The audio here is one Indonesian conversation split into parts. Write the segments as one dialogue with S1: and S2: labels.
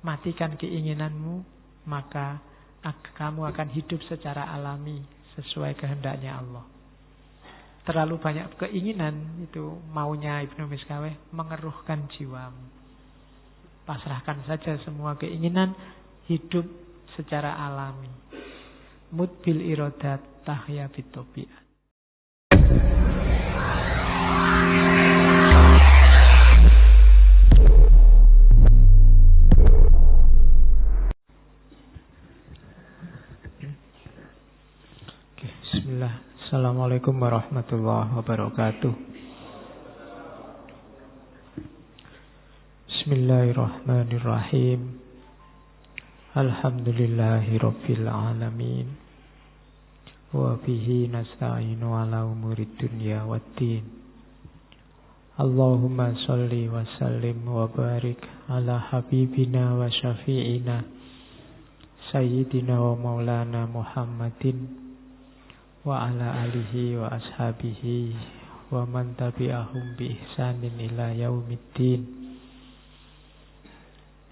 S1: Matikan keinginanmu, maka kamu akan hidup secara alami sesuai kehendaknya Allah. Terlalu banyak keinginan, itu maunya Ibnu Miskaweh, mengeruhkan jiwamu. Pasrahkan saja semua keinginan, hidup secara alami. Mut bil iradat tahya bitobi'at. Bismillah. Assalamualaikum warahmatullahi wabarakatuh. Bismillahirrahmanirrahim. Alhamdulillahi rabbil alamin. Wa bihi nasta'inu ala umurid dunya waddin. Allahumma salli wa sallim wa barik ala habibina wa syafi'ina Sayyidina wa maulana Muhammadin wa ala alihi wa ashabihi wa man tabi'ahum bi ihsanin ila yaumiddin.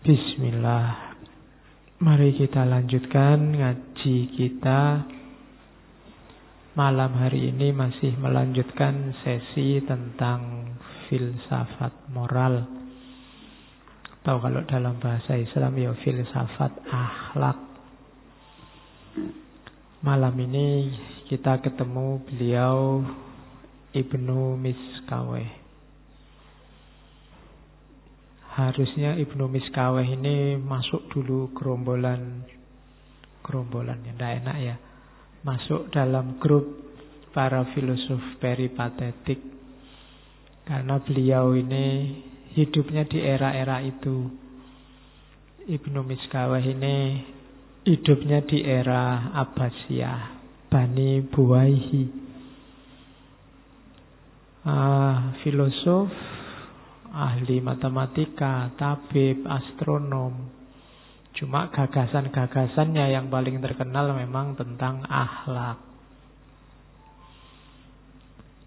S1: Bismillah. Mari kita lanjutkan ngaji kita. Malam hari ini masih melanjutkan sesi tentang filsafat moral, atau kalau dalam bahasa Islam ya filsafat akhlak. Malam ini kita ketemu beliau Ibnu Miskaweh. Harusnya Ibnu Miskaweh ini masuk dulu gerombolan ya, tidak enak ya. Masuk dalam grup para filosof peripatetik, karena beliau ini hidupnya di era-era itu. Ibnu Miskaweh ini hidupnya di era Abbasiyah, Bani Buwaihi. Filosof, ahli matematika, tabib, astronom. Cuma gagasan-gagasannya yang paling terkenal memang tentang akhlak.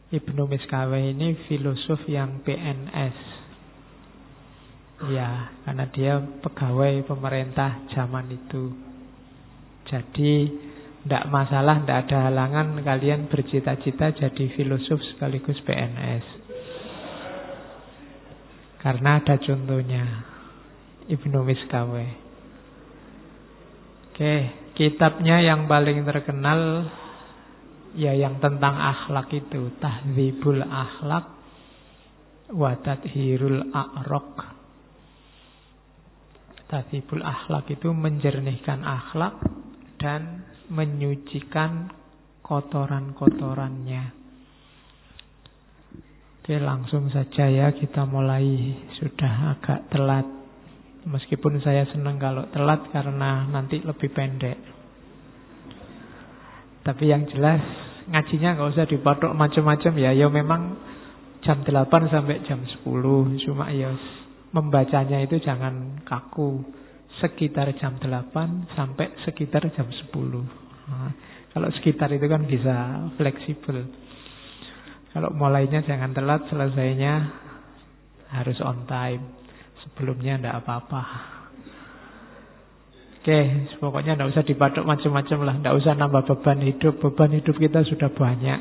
S1: Ibnu Miskaweh ini filosof yang PNS. Ya, karena dia pegawai pemerintah zaman itu. Jadi tidak masalah, tidak ada halangan kalian bercita-cita jadi filosof sekaligus PNS. Karena ada contohnya, Ibnu Miskaweh. Oke, kitabnya yang paling terkenal ya yang tentang akhlak itu, Tahdzibul Akhlak wa Tadhirul A'raq. Tahdzibul Akhlak itu menjernihkan akhlak dan menyucikan kotoran-kotorannya. Oke, langsung saja ya, kita mulai. Sudah agak telat, meskipun saya senang kalau telat karena nanti lebih pendek. Tapi yang jelas ngajinya nggak usah dipatok macam-macam ya. Ya memang jam 8 sampai jam 10. Cuma ya membacanya itu jangan kaku. Sekitar jam 8 sampai sekitar jam 10. Nah, kalau sekitar itu kan bisa fleksibel. Kalau mulainya jangan telat, selesainya harus on time. Sebelumnya tidak apa-apa. Oke, pokoknya tidak usah dipatok macam-macam lah. Tidak usah nambah beban hidup. Beban hidup kita sudah banyak.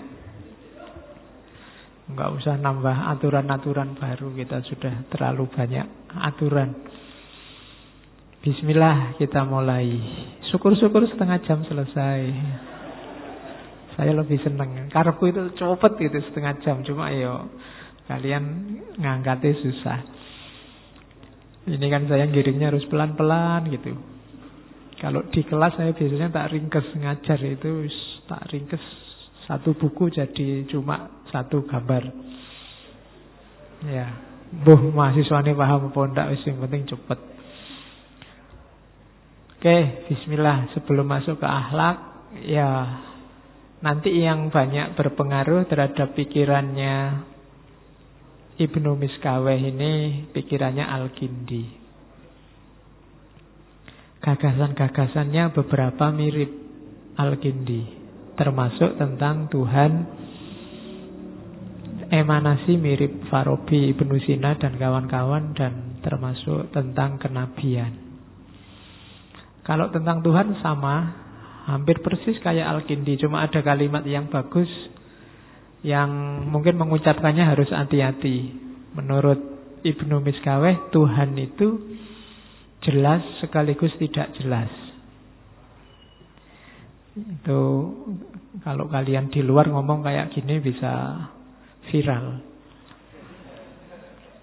S1: Enggak usah nambah aturan-aturan baru. Kita sudah terlalu banyak aturan. Bismillah, kita mulai. Syukur-syukur setengah jam selesai. Saya lebih senang. Karepku itu cepet gitu, setengah jam. Cuma yo kalian ngangkatnya susah. Ini kan saya giringnya harus pelan-pelan gitu. Kalau di kelas saya biasanya tak ringkes ngajar itu, tak ringkes satu buku jadi cuma satu gambar. Ya, mahasiswanya paham apa enggak, yang penting cepet. Oke, bismillah. Sebelum masuk ke akhlak, ya nanti yang banyak berpengaruh terhadap pikirannya Ibnu Miskaweh ini pikirannya Al-Kindi. Gagasan-gagasannya beberapa mirip Al-Kindi, termasuk tentang Tuhan. Emanasi mirip Farabi, Ibnu Sina dan kawan-kawan, dan termasuk tentang kenabian. Kalau tentang Tuhan sama, hampir persis kayak Al-Kindi, cuma ada kalimat yang bagus yang mungkin mengucapkannya harus hati-hati. Menurut Ibnu Miskaweh, Tuhan itu jelas sekaligus tidak jelas. Itu kalau kalian di luar ngomong kayak gini bisa viral.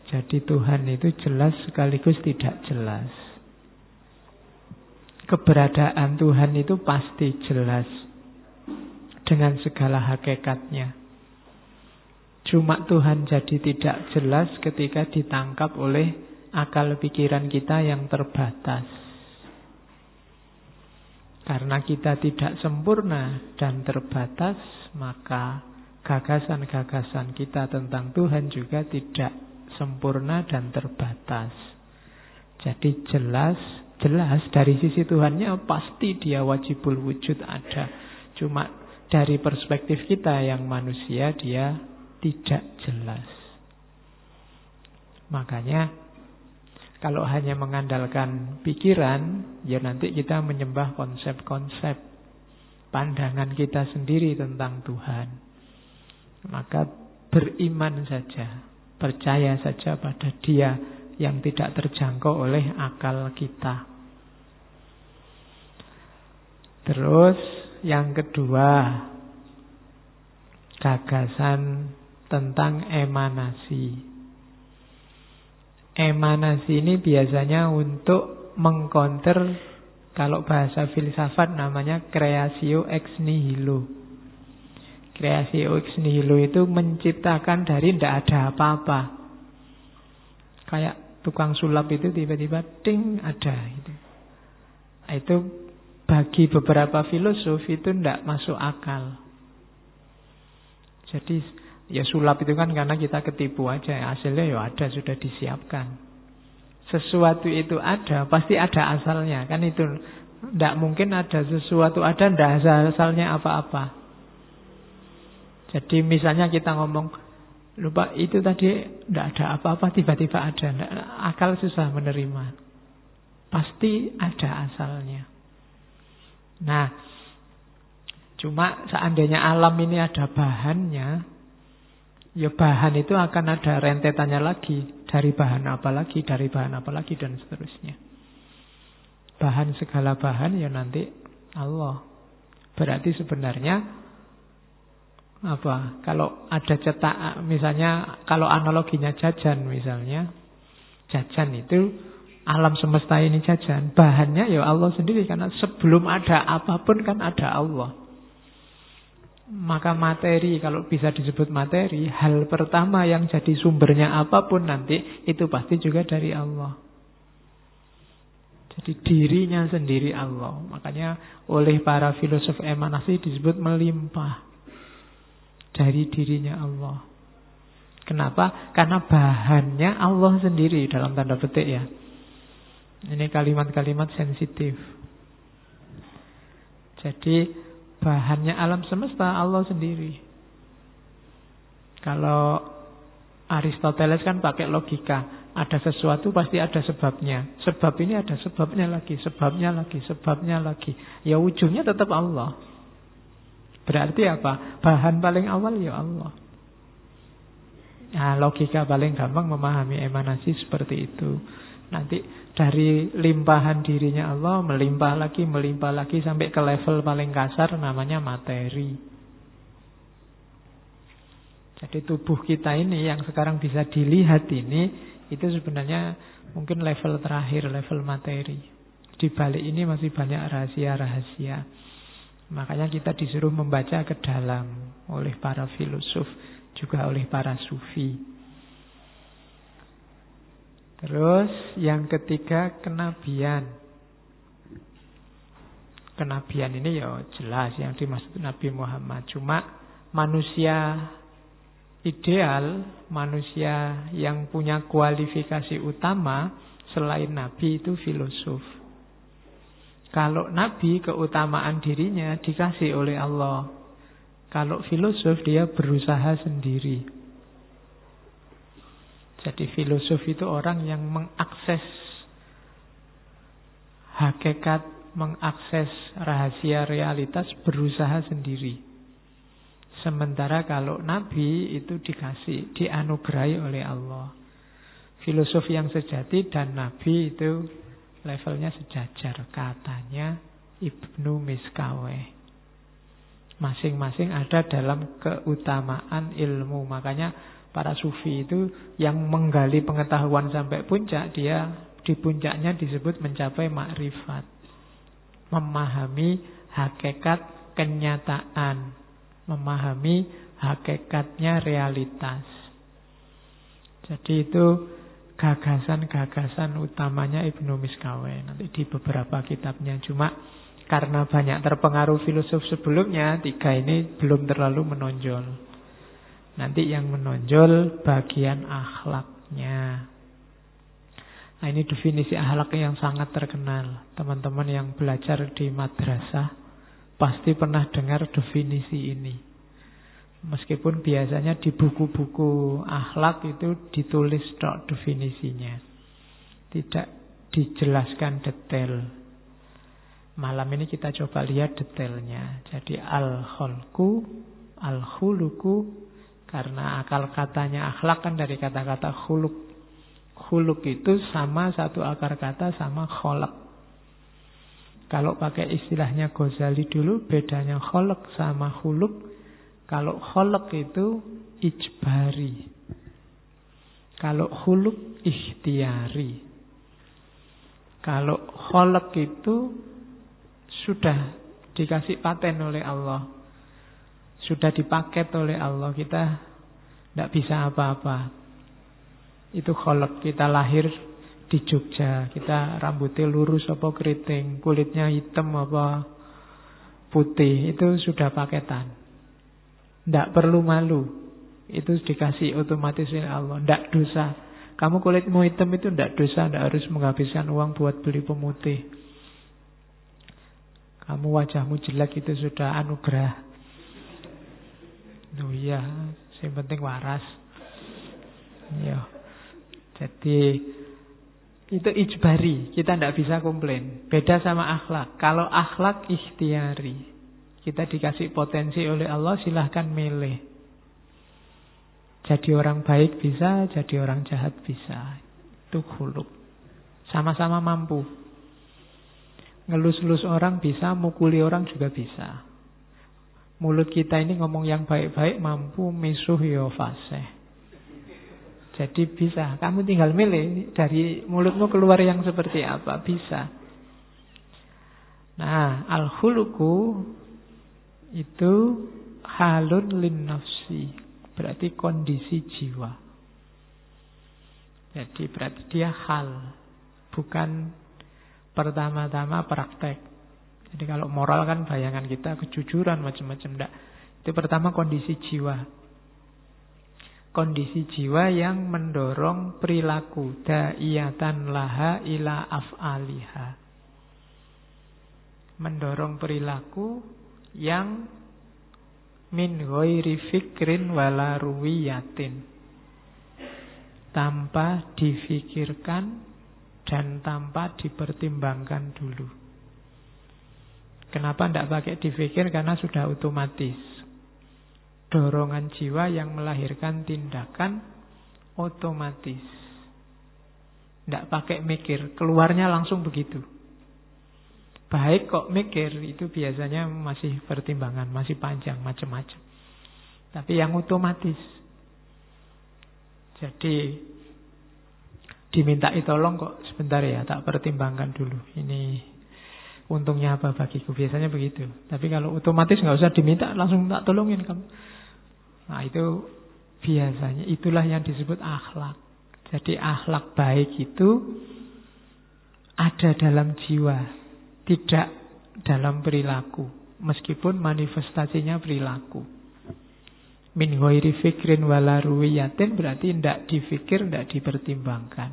S1: Jadi Tuhan itu jelas sekaligus tidak jelas. Keberadaan Tuhan itu pasti jelas dengan segala hakikatnya. Cuma Tuhan jadi tidak jelas ketika ditangkap oleh akal pikiran kita yang terbatas. Karena kita tidak sempurna dan terbatas, maka gagasan-gagasan kita tentang Tuhan juga tidak sempurna dan terbatas. Jadi jelas dari sisi Tuhannya pasti dia wajibul wujud ada. Cuma dari perspektif kita yang manusia dia tidak jelas. Makanya kalau hanya mengandalkan pikiran, ya nanti kita menyembah konsep-konsep pandangan kita sendiri tentang Tuhan. Maka beriman saja, percaya saja pada Dia yang tidak terjangkau oleh akal kita. Terus yang kedua, gagasan tentang emanasi. Emanasi ini biasanya untuk mengcounter, kalau bahasa filsafat namanya creatio ex nihilo. Creatio ex nihilo itu menciptakan dari tidak ada apa-apa. Kayak tukang sulap itu tiba-tiba ting ada gitu. Itu bagi beberapa filosof itu tidak masuk akal. Jadi ya sulap itu kan karena kita ketipu aja, hasilnya ya ada, sudah disiapkan. Sesuatu itu ada, pasti ada asalnya. Kan itu tidak mungkin ada sesuatu ada, tidak ada asalnya apa-apa. Jadi misalnya kita ngomong, lupa itu tadi tidak ada apa-apa, tiba-tiba ada. Akal susah menerima. Pasti ada asalnya. Nah, cuma seandainya alam ini ada bahannya, ya bahan itu akan ada rentetannya lagi. Dari bahan apa lagi, dari bahan apa lagi, dan seterusnya. Bahan segala bahan ya nanti Allah. Berarti sebenarnya apa? Kalau ada cetak, misalnya kalau analoginya jajan misalnya, jajan itu alam semesta ini jajan, bahannya ya Allah sendiri, karena sebelum ada apapun kan ada Allah. Maka materi, kalau bisa disebut materi, hal pertama yang jadi sumbernya apapun nanti, itu pasti juga dari Allah. Jadi dirinya sendiri Allah. Makanya oleh para filosof emanasi disebut melimpah dari dirinya Allah. Kenapa? Karena bahannya Allah sendiri, dalam tanda petik ya. Ini kalimat-kalimat sensitif. Jadi bahannya alam semesta Allah sendiri. Kalau Aristoteles kan pakai logika, ada sesuatu pasti ada sebabnya. Sebab ini ada sebabnya lagi, sebabnya lagi, sebabnya lagi. Ya ujungnya tetap Allah. Berarti apa? Bahan paling awal ya Allah. Nah, logika paling gampang memahami emanasi seperti itu. Nanti dari limpahan dirinya Allah melimpah lagi sampai ke level paling kasar namanya materi. Jadi tubuh kita ini yang sekarang bisa dilihat ini, itu sebenarnya mungkin level terakhir, level materi. Di balik ini masih banyak rahasia-rahasia. Makanya kita disuruh membaca ke dalam oleh para filosof, juga oleh para sufi. Terus yang ketiga, kenabian. Kenabian ini ya jelas yang dimaksud Nabi Muhammad. Cuma manusia ideal, manusia yang punya kualifikasi utama selain Nabi itu filosof. Kalau Nabi keutamaan dirinya dikasih oleh Allah. Kalau filosof dia berusaha sendiri. Jadi filosof itu orang yang mengakses hakikat mengakses rahasia realitas berusaha sendiri. Sementara kalau Nabi itu dikasih, dianugerahi oleh Allah. Filosof yang sejati dan Nabi itu levelnya sejajar, katanya Ibnu Miskaweh. Masing-masing ada dalam keutamaan ilmu. Makanya para sufi itu yang menggali pengetahuan sampai puncak, dia di puncaknya disebut mencapai makrifat. Memahami hakikat kenyataan. Memahami hakikatnya realitas. Jadi itu gagasan-gagasan utamanya Ibnu Miskaweh. Nanti di beberapa kitabnya. Cuma karena banyak terpengaruh filosof sebelumnya, 3 ini belum terlalu menonjol. Nanti yang menonjol bagian akhlaknya. Nah, ini definisi akhlak yang sangat terkenal. Teman-teman yang belajar di madrasah pasti pernah dengar definisi ini. Meskipun biasanya di buku-buku akhlak itu ditulis tok definisinya. Tidak dijelaskan detail. Malam ini kita coba lihat detailnya. Jadi al-kholku, al-khuluku, karena akal katanya akhlak kan dari kata-kata khuluk. Khuluk itu sama satu akar kata sama kholak. Kalau pakai istilahnya Ghazali dulu, bedanya kholak sama khuluk. Kalau kholak itu ijbari. Kalau khuluk ikhtiari. Kalau kholak itu sudah dikasih paten oleh Allah. Sudah dipaket oleh Allah. Kita tidak bisa apa-apa. Itu kholak. Kita lahir di Jogja. Kita rambutnya lurus apa keriting. Kulitnya hitam apa putih. Itu sudah paketan. Tidak perlu malu. Itu dikasih otomatis oleh Allah. Tidak dosa. Kamu kulitmu hitam itu tidak dosa. Tidak harus menghabiskan uang buat beli pemutih. Kamu wajahmu jelek itu sudah anugerah. Oh iya, yang penting waras. Ya. Jadi itu ijbari, kita tidak bisa komplain. Beda sama akhlak. Kalau akhlak ikhtiari, kita dikasih potensi oleh Allah, silahkan milih. Jadi orang baik bisa, jadi orang jahat bisa. Itu khuluk. Sama-sama mampu. Ngelus-ngelus orang bisa, mukuli orang juga bisa. Mulut kita ini ngomong yang baik-baik mampu, misuh yo fasih. Jadi bisa, kamu tinggal milih dari mulutmu keluar yang seperti apa, bisa. Nah, al-khuluku itu halun lin nafsi, berarti kondisi jiwa. Jadi berarti dia hal, bukan pertama-tama praktek. Jadi kalau moral kan bayangan kita kejujuran macam-macam. Enggak. Itu pertama kondisi jiwa. Kondisi jiwa yang mendorong perilaku. Da'iyatan laha ila af'aliha. Mendorong perilaku yang min ghairi fikrin wala ruwiyatin. Tanpa difikirkan dan tanpa dipertimbangkan dulu. Kenapa tidak pakai difikir? Karena sudah otomatis. Dorongan jiwa yang melahirkan tindakan otomatis. Tidak pakai mikir, keluarnya langsung begitu. Baik kok mikir, itu biasanya masih pertimbangan, masih panjang, macam-macam. Tapi yang otomatis. Jadi dimintai tolong kok sebentar ya, tak pertimbangkan dulu. Ini untungnya apa bagiku, biasanya begitu. Tapi kalau otomatis nggak usah diminta, langsung tak tolongin kamu. Nah itu biasanya, itulah yang disebut akhlak. Jadi akhlak baik itu ada dalam jiwa, tidak dalam perilaku. Meskipun manifestasinya perilaku. Min ghairi fikrin wala ruwiyatin berarti tidak difikir, tidak dipertimbangkan.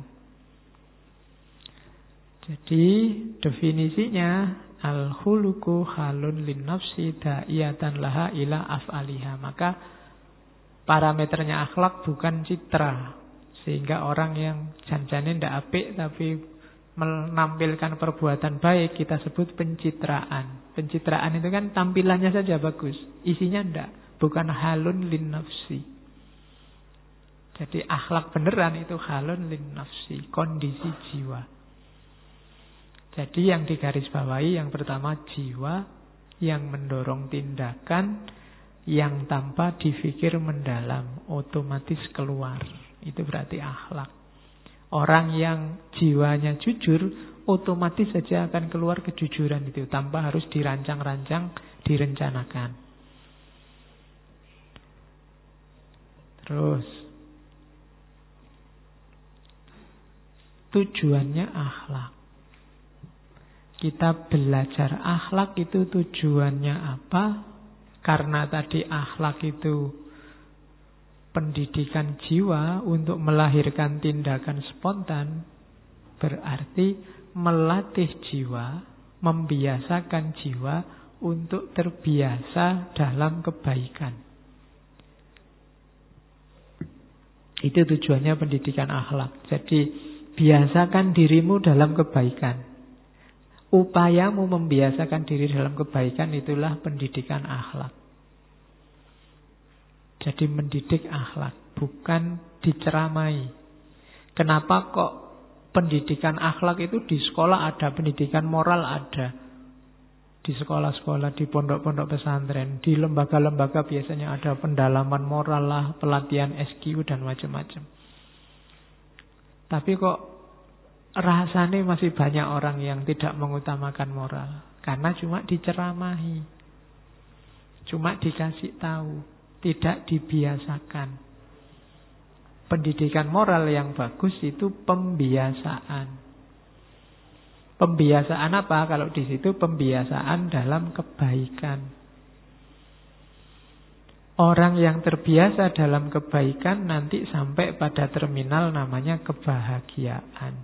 S1: Jadi definisinya al-khuluku halun lin nafsi da'iyatan laha ila af'aliha. Maka parameternya akhlak bukan citra. Sehingga orang yang janjane tidak apik tapi menampilkan perbuatan baik kita sebut pencitraan. Pencitraan itu kan tampilannya saja bagus, isinya enggak, bukan halun lin nafsi. Jadi akhlak beneran itu halun lin nafsi, kondisi jiwa. Jadi yang digarisbawahi yang pertama jiwa yang mendorong tindakan yang tanpa dipikir mendalam, otomatis keluar. Itu berarti akhlak. Orang yang jiwanya jujur, otomatis saja akan keluar kejujuran itu, tanpa harus dirancang-rancang, direncanakan. Terus, tujuannya akhlak. Kita belajar akhlak itu tujuannya apa? Karena tadi akhlak itu pendidikan jiwa untuk melahirkan tindakan spontan, berarti melatih jiwa, membiasakan jiwa untuk terbiasa dalam kebaikan. Itu tujuannya pendidikan akhlak. Jadi biasakan dirimu dalam kebaikan. Upayamu membiasakan diri dalam kebaikan itulah pendidikan akhlak. Jadi mendidik akhlak, bukan diceramai. Kenapa kok pendidikan akhlak itu di sekolah ada, pendidikan moral ada. Di sekolah-sekolah, di pondok-pondok pesantren, di lembaga-lembaga biasanya ada pendalaman moral lah, pelatihan SQ dan macam-macam. Tapi kok rasanya masih banyak orang yang tidak mengutamakan moral. Karena cuma diceramahi, cuma dikasih tahu, tidak dibiasakan. Pendidikan moral yang bagus itu pembiasaan. Pembiasaan apa? Kalau di situ pembiasaan dalam kebaikan. Orang yang terbiasa dalam kebaikan nanti sampai pada terminal namanya kebahagiaan.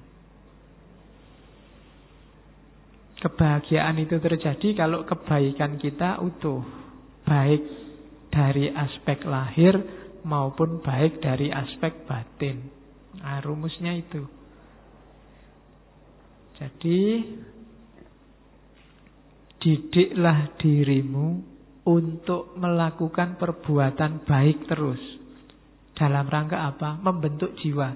S1: Kebahagiaan itu terjadi kalau kebaikan kita utuh, baik dari aspek lahir maupun baik dari aspek batin. Nah, rumusnya itu. Jadi, didiklah dirimu untuk melakukan perbuatan baik terus. Dalam rangka apa? Membentuk jiwa.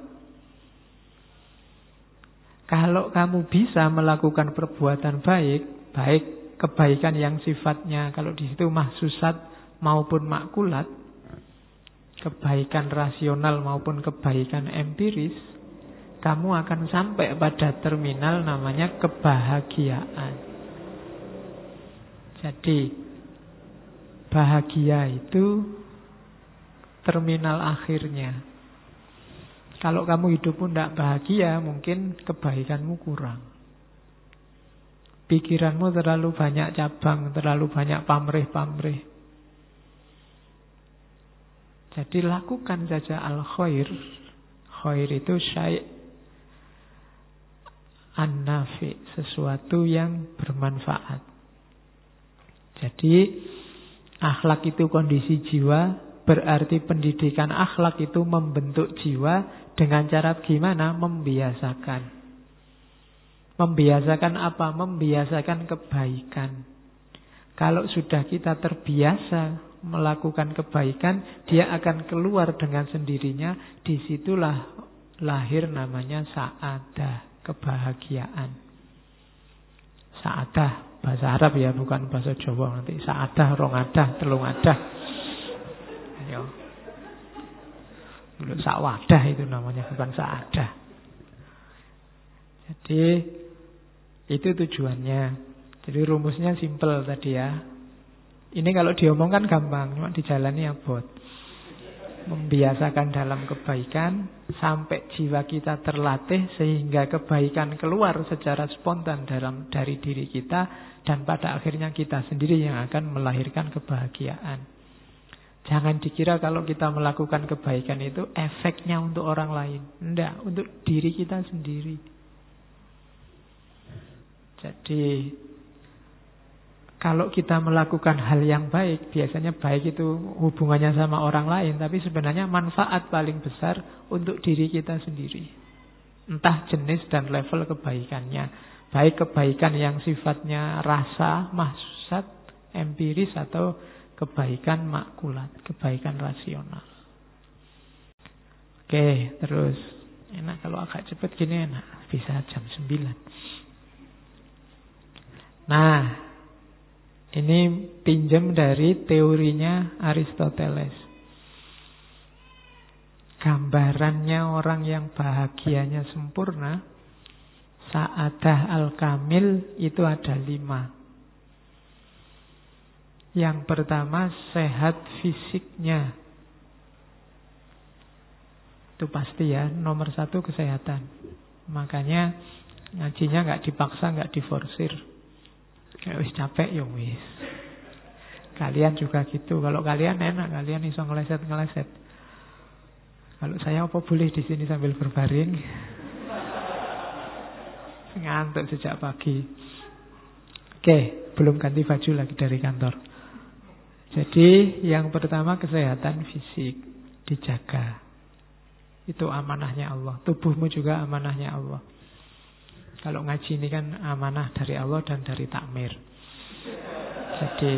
S1: Kalau kamu bisa melakukan perbuatan baik, baik kebaikan yang sifatnya kalau di situ mahsusat maupun makulat, kebaikan rasional maupun kebaikan empiris, kamu akan sampai pada terminal namanya kebahagiaan. Jadi bahagia itu terminal akhirnya. Kalau kamu hidup pun tidak bahagia, mungkin kebaikanmu kurang. Pikiranmu terlalu banyak cabang, terlalu banyak pamrih-pamrih. Jadi lakukan saja al-khair. Khair itu syai' an-nafi, sesuatu yang bermanfaat. Jadi akhlak itu kondisi jiwa, berarti pendidikan akhlak itu membentuk jiwa dengan cara gimana? Membiasakan. Membiasakan apa? Membiasakan kebaikan. Kalau sudah kita terbiasa melakukan kebaikan, dia akan keluar dengan sendirinya. Disitulah lahir namanya sa'adah, kebahagiaan. Sa'adah, bahasa Arab ya, bukan bahasa Jawa nanti. Sa'adah, rongadah, telungadah. Ayo. Sa'wadah itu namanya, bukan sa'adah. Jadi itu tujuannya. Jadi rumusnya simple tadi ya. Ini kalau diomongkan gampang, cuma dijalani abot. Membiasakan dalam kebaikan sampai jiwa kita terlatih sehingga kebaikan keluar secara spontan dari diri kita, dan pada akhirnya kita sendiri yang akan melahirkan kebahagiaan. Jangan dikira kalau kita melakukan kebaikan itu efeknya untuk orang lain. Tidak, untuk diri kita sendiri. Jadi kalau kita melakukan hal yang baik, biasanya baik itu hubungannya sama orang lain, tapi sebenarnya manfaat paling besar untuk diri kita sendiri. Entah jenis dan level kebaikannya. Baik kebaikan yang sifatnya rasa, mahsusat, empiris, atau kebaikan makulat, kebaikan rasional. Oke, terus. Enak kalau agak cepat gini enak. Bisa jam 9. Nah, ini pinjam dari teorinya Aristoteles. Gambarannya orang yang bahagianya sempurna, Sa'adah al-kamil, itu ada 5. Yang pertama, sehat fisiknya. Itu pasti ya, nomor 1 kesehatan. Makanya ngajinya gak dipaksa, gak diforsir. Kayak wis capek ya wis. Kalian juga gitu. Kalau kalian enak, kalian iso ngeleset-ngeleset. Kalau saya apa boleh di sini sambil berbaring? Ngantuk sejak pagi. Oke, belum ganti baju lagi dari kantor. Jadi yang pertama kesehatan fisik dijaga. Itu amanahnya Allah. Tubuhmu juga amanahnya Allah. Kalau ngaji ini kan amanah dari Allah dan dari takmir. Jadi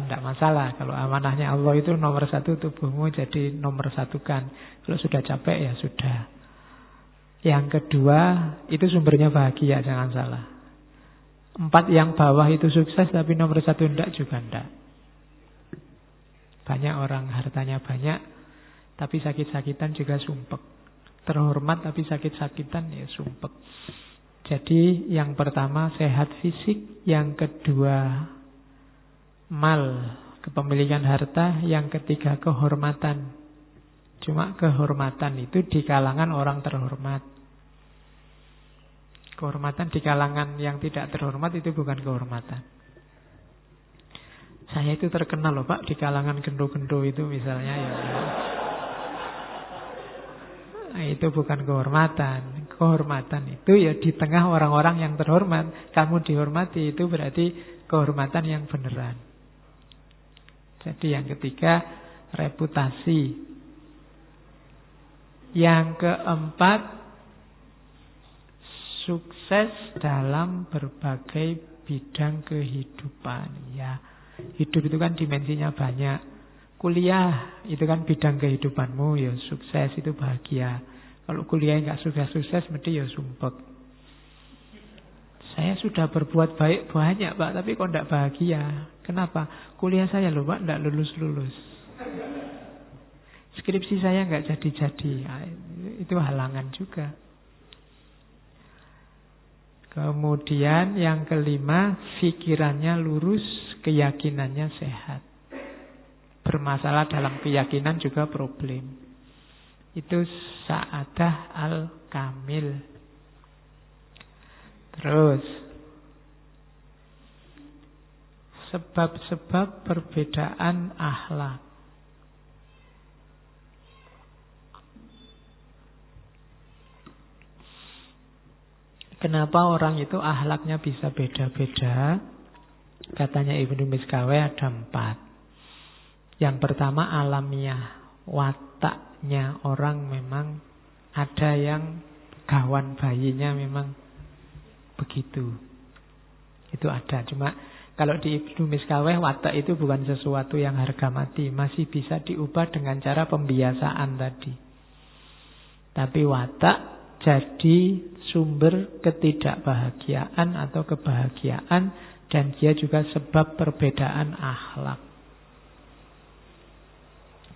S1: tidak masalah. Kalau amanahnya Allah itu nomor 1, tubuhmu jadi nomor 1 kan. Kalau sudah capek ya sudah. Yang kedua, itu sumbernya bahagia, jangan salah. 4 yang bawah itu sukses, tapi nomor 1 enggak juga enggak. Banyak orang hartanya banyak, tapi sakit-sakitan juga sumpek. Terhormat tapi sakit-sakitan ya sumpek. Jadi yang pertama sehat fisik, yang kedua mal, kepemilikan harta, yang ketiga kehormatan. Cuma kehormatan itu di kalangan orang terhormat. Kehormatan di kalangan yang tidak terhormat itu bukan kehormatan. Saya itu terkenal loh Pak di kalangan gendo-gendo itu misalnya ya. Nah, itu bukan kehormatan. Kehormatan itu ya di tengah orang-orang yang terhormat. Kamu dihormati itu berarti kehormatan yang beneran. Jadi yang ketiga reputasi. Yang keempat sukses dalam berbagai bidang kehidupan. Ya, hidup itu kan dimensinya banyak. Kuliah itu kan bidang kehidupanmu, ya sukses itu bahagia. Kalau kuliah nggak sukses-sukses, mesti ya sumpek. Saya sudah berbuat baik banyak Pak, tapi kok nggak bahagia. Kenapa? Kuliah saya loh Pak, nggak lulus-lulus. Skripsi saya nggak jadi-jadi. Itu halangan juga. Kemudian yang kelima, pikirannya lurus, keyakinannya sehat. Bermasalah dalam keyakinan juga problem. Itu Sa'adah al-kamil. Terus sebab-sebab perbedaan akhlak. Kenapa orang itu akhlaknya bisa beda-beda? Katanya Ibnu Miskaweh ada 4. Yang pertama alamiah. Wataknya orang memang ada yang gawan bayinya memang begitu. Itu ada. Cuma kalau di Ibnu Miskaweh watak itu bukan sesuatu yang harga mati. Masih bisa diubah dengan cara pembiasaan tadi. Tapi watak jadi sumber ketidakbahagiaan atau kebahagiaan, dan dia juga sebab perbedaan akhlak.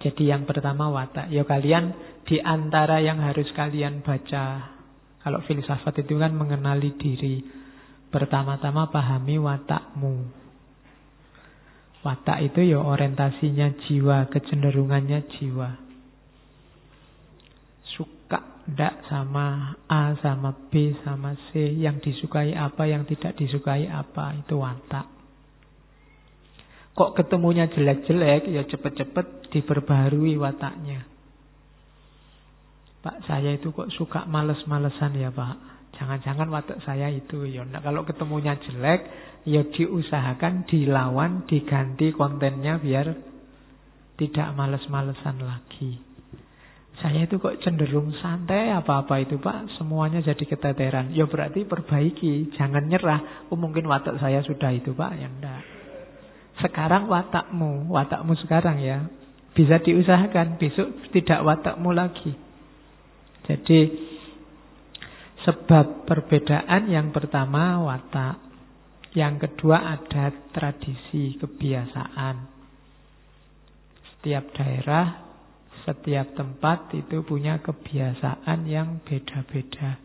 S1: Jadi yang pertama watak. Ya kalian di antara yang harus kalian baca, kalau filsafat itu kan mengenali diri. Pertama-tama pahami watakmu. Watak itu ya orientasinya jiwa, kecenderungannya jiwa. Ndak sama A sama B sama C, yang disukai apa, yang tidak disukai apa, itu watak. Kok ketemunya jelek-jelek, ya cepet-cepet diperbaharui wataknya. Pak, saya itu kok suka males-malesan ya Pak. Jangan-jangan watak saya itu ya. Nah, kalau ketemunya jelek, ya diusahakan dilawan, diganti kontennya biar tidak males-malesan lagi. Saya itu kok cenderung santai apa-apa itu Pak, semuanya jadi keteteran. Ya berarti perbaiki, jangan nyerah. Oh mungkin watak saya sudah itu Pak, ya enggak. Sekarang watakmu sekarang ya. Bisa diusahakan, besok tidak watakmu lagi. Jadi sebab perbedaan yang pertama watak. Yang kedua ada tradisi, kebiasaan. Setiap daerah, setiap tempat itu punya kebiasaan yang beda-beda.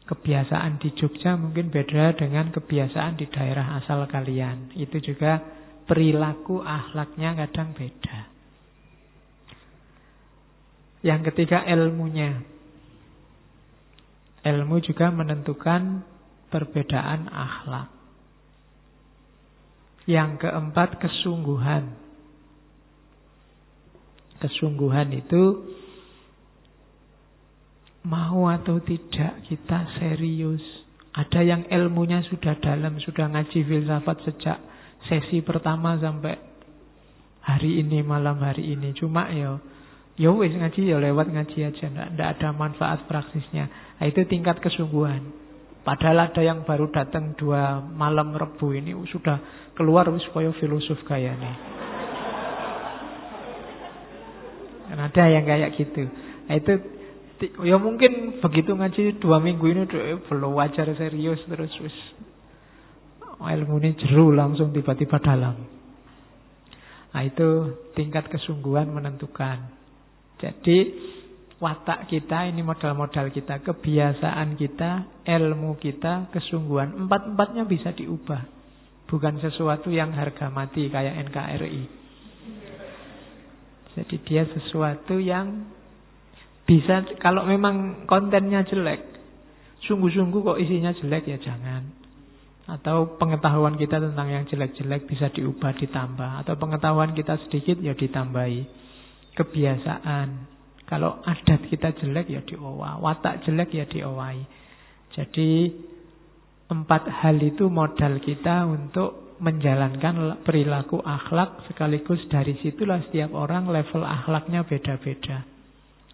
S1: Kebiasaan di Jogja mungkin beda dengan kebiasaan di daerah asal kalian. Itu juga perilaku akhlaknya kadang beda. Yang ketiga ilmunya. Ilmu juga menentukan perbedaan akhlak. Yang keempat kesungguhan. Kesungguhan itu mau atau tidak kita serius. Ada yang ilmunya sudah dalam, sudah ngaji filsafat sejak sesi pertama sampai hari ini, malam hari ini. Cuma ya wis ngaji ya lewat ngaji aja, ndak ada manfaat praksisnya. Nah, itu tingkat kesungguhan. Padahal ada yang baru datang 2 malam Rebu ini sudah keluar wis koyo filosof kayaknya. Dan ada yang kayak gitu. Nah, itu ya mungkin begitu ngaji 2 minggu ini belum wajar serius terus wis ilmunya jeru langsung tiba-tiba dalam. Nah, itu tingkat kesungguhan menentukan. Jadi watak kita ini modal-modal kita, kebiasaan kita, ilmu kita, kesungguhan. 4-4-nya bisa diubah. Bukan sesuatu yang harga mati kayak NKRI. Jadi dia sesuatu yang bisa, kalau memang kontennya jelek, sungguh-sungguh kok isinya jelek ya jangan. Atau pengetahuan kita tentang yang jelek-jelek bisa diubah, ditambah. Atau pengetahuan kita sedikit ya ditambahi. Kebiasaan. Kalau adat kita jelek ya diolah, watak jelek ya diowahi. Jadi 4 hal itu modal kita untuk menjalankan perilaku akhlak. Sekaligus dari situlah setiap orang level akhlaknya beda-beda.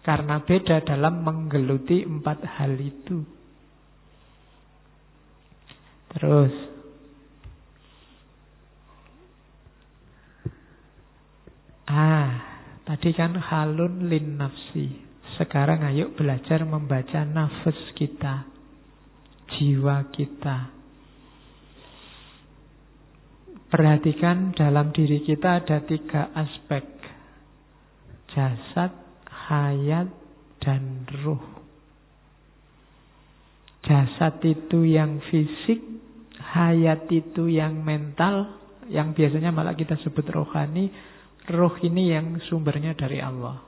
S1: Karena beda dalam menggeluti 4 hal itu. Terus tadi kan halun lin nafsi. Sekarang ayo belajar membaca nafas kita, jiwa kita. Perhatikan dalam diri kita ada 3 aspek. Jasad, hayat, dan ruh. Jasad itu yang fisik, hayat itu yang mental, yang biasanya malah kita sebut rohani. Ruh ini yang sumbernya dari Allah.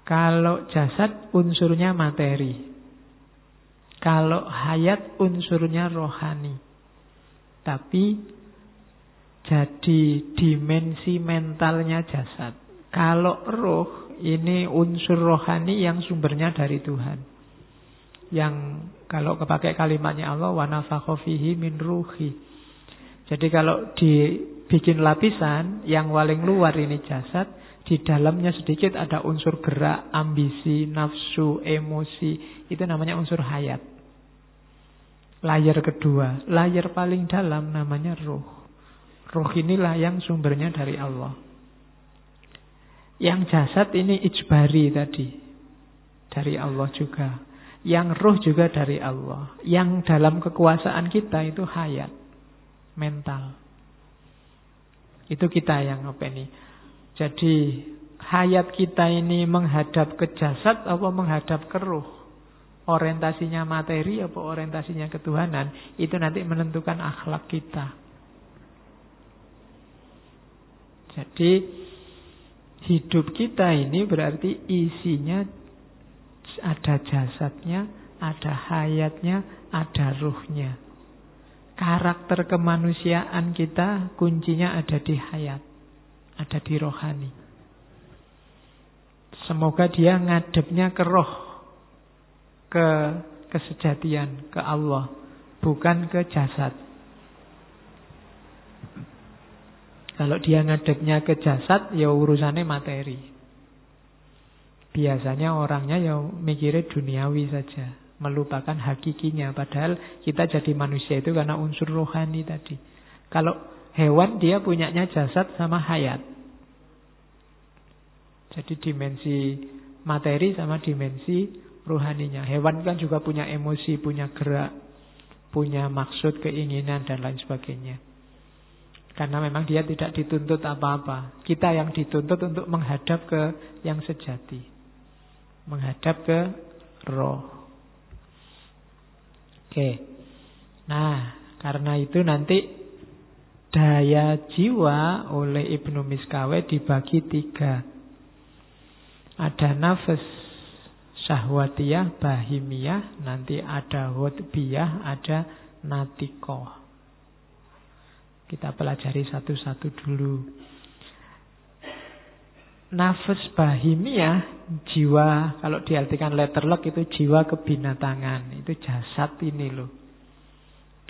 S1: Kalau jasad unsurnya materi. Kalau hayat unsurnya rohani. Tapi jadi dimensi mentalnya jasad. Kalau ruh ini unsur rohani yang sumbernya dari Tuhan. Yang kalau kepakai kalimatnya Allah, wa nafakha fihi min ruhi. Jadi kalau dibikin lapisan yang paling luar ini jasad, di dalamnya sedikit ada unsur gerak, ambisi, nafsu, emosi. Itu namanya unsur hayat. Layar kedua, layar paling dalam namanya ruh. Ruh inilah yang sumbernya dari Allah. Yang jasad ini ijbari tadi, dari Allah juga. Yang ruh juga dari Allah. Yang dalam kekuasaan kita itu hayat, mental. Itu kita yang apa ini. Jadi hayat kita ini menghadap ke jasad apa menghadap ke ruh? Orientasinya materi apa orientasinya ketuhanan? Itu nanti menentukan akhlak kita. Jadi hidup kita ini berarti isinya ada jasadnya, ada hayatnya, ada ruhnya. Karakter kemanusiaan kita kuncinya ada di hayat, ada di rohani. Semoga dia ngadepnya ke roh, ke kesejatian, ke Allah, bukan ke jasad. Kalau dia ngadepnya ke jasad, ya urusannya materi. Biasanya orangnya ya mikirnya duniawi saja, melupakan hakikinya. Padahal kita jadi manusia itu karena unsur rohani tadi. Kalau hewan dia punyanya jasad sama hayat. Jadi dimensi materi sama dimensi rohaninya. Hewan kan juga punya emosi, punya gerak, punya maksud, keinginan, dan lain sebagainya. Karena memang dia tidak dituntut apa-apa. Kita yang dituntut untuk menghadap ke yang sejati. Menghadap ke roh. Oke. Nah, karena itu nanti daya jiwa oleh Ibnu Miskaweh dibagi 3. Ada nafas syahwatiyah, bahimiyah, nanti ada hutbiyah, ada natikoh. Kita pelajari satu-satu dulu. Nafas bahimiyah, jiwa, kalau diartikan letterlock itu jiwa kebinatangan. Itu jasad ini loh.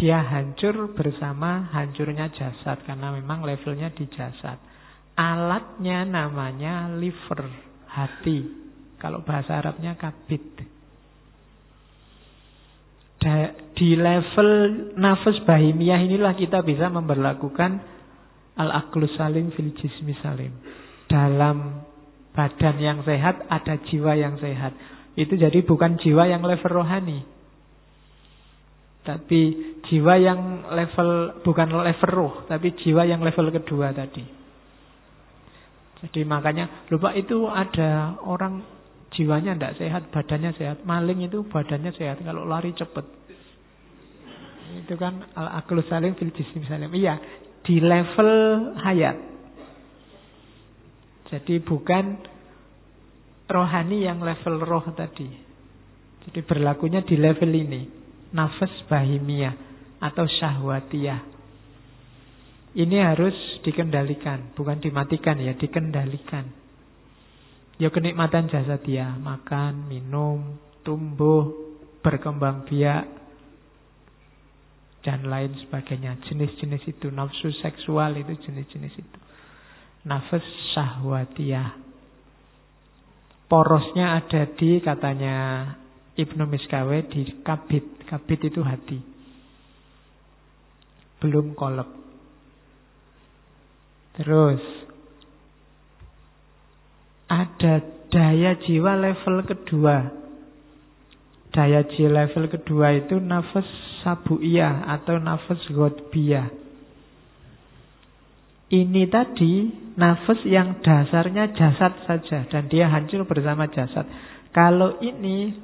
S1: Dia hancur bersama hancurnya jasad, karena memang levelnya di jasad. Alatnya namanya liver, hati. Kalau bahasa Arabnya kabid. Di level nafas bahimiyah inilah kita bisa memberlakukan al-aqlus salim fil jismi salim. Dalam badan yang sehat ada jiwa yang sehat. Itu jadi bukan jiwa yang level rohani, tapi jiwa yang level, bukan level roh, tapi jiwa yang level kedua tadi. Jadi makanya lupa itu ada orang jiwanya tidak sehat, badannya sehat. Maling itu badannya sehat, kalau lari cepat. Itu kan al-aqlus salim fil jismi salim. Iya, di level hayat. Jadi bukan rohani yang level roh tadi. Jadi berlakunya di level ini. Nafas bahimiyah atau syahwatiyah. Ini harus dikendalikan, bukan dimatikan ya, dikendalikan. Ya kenikmatan jasadiah, makan, minum, tumbuh, berkembang biak, dan lain sebagainya. Jenis-jenis itu, nafsu seksual itu jenis-jenis itu. Nafas syahwatiyah. Porosnya ada di, katanya Ibnu Miskaweh, di kabid. Kabid itu hati. Belum kolab. Terus ada daya jiwa level kedua. Daya jiwa level kedua itu nafas sabuiyah atau nafas ghodbiyah. Ini tadi nafas yang dasarnya jasad saja dan dia hancur bersama jasad. Kalau ini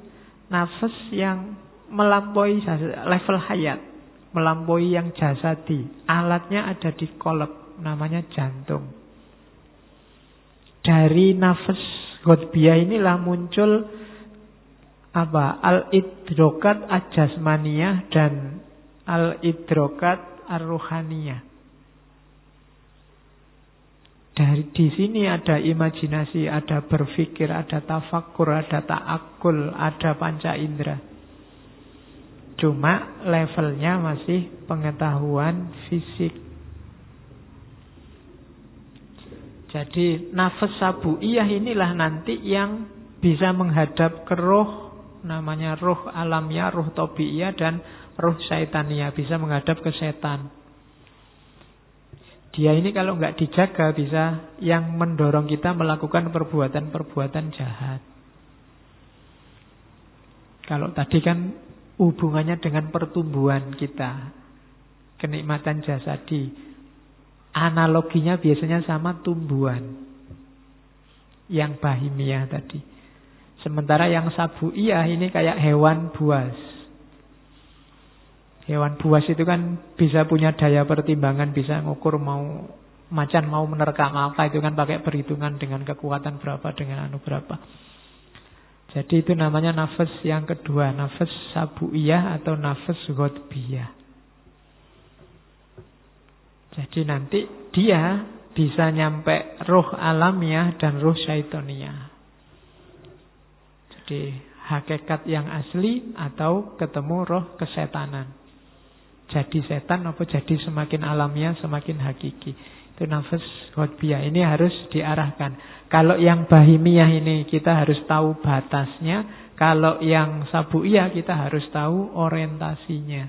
S1: nafas yang melampaui level hayat, melampaui yang jasadi. Alatnya ada di kolab, namanya jantung. Dari nafas ghodbiyah inilah muncul al-idrokat ajasmaniyah dan al-idrokat ar-ruhaniyah. Di sini ada imajinasi, ada berpikir, ada tafakur, ada ta'akul, ada panca indera. Cuma levelnya masih pengetahuan fisik. Jadi nafas sabuiyah inilah nanti yang bisa menghadap ke roh, namanya roh alamiah, roh tabiiyah, dan roh syaitaniah, bisa menghadap ke setan. Dia ini kalau nggak dijaga bisa yang mendorong kita melakukan perbuatan-perbuatan jahat. Kalau tadi kan hubungannya dengan pertumbuhan kita, kenikmatan jasadi. Analoginya biasanya sama tumbuhan yang bahimiyah tadi. Sementara yang sabuiyah ini kayak hewan buas. Hewan buas itu kan bisa punya daya pertimbangan, bisa ngukur mau macan mau menerkam apa, itu kan pakai perhitungan dengan kekuatan berapa, dengan berapa. Jadi itu namanya nafas yang kedua, nafas sabuiyah atau nafas ghodbiyah. Jadi nanti dia bisa nyampe roh alamiah dan roh syaitoniyah. Jadi hakikat yang asli atau ketemu roh kesetanan. Jadi setan apa jadi semakin alamiah, semakin hakiki. Itu nafas hotbiyah. Ini harus diarahkan. Kalau yang bahimiyah ini kita harus tahu batasnya. Kalau yang sabuiyah kita harus tahu orientasinya.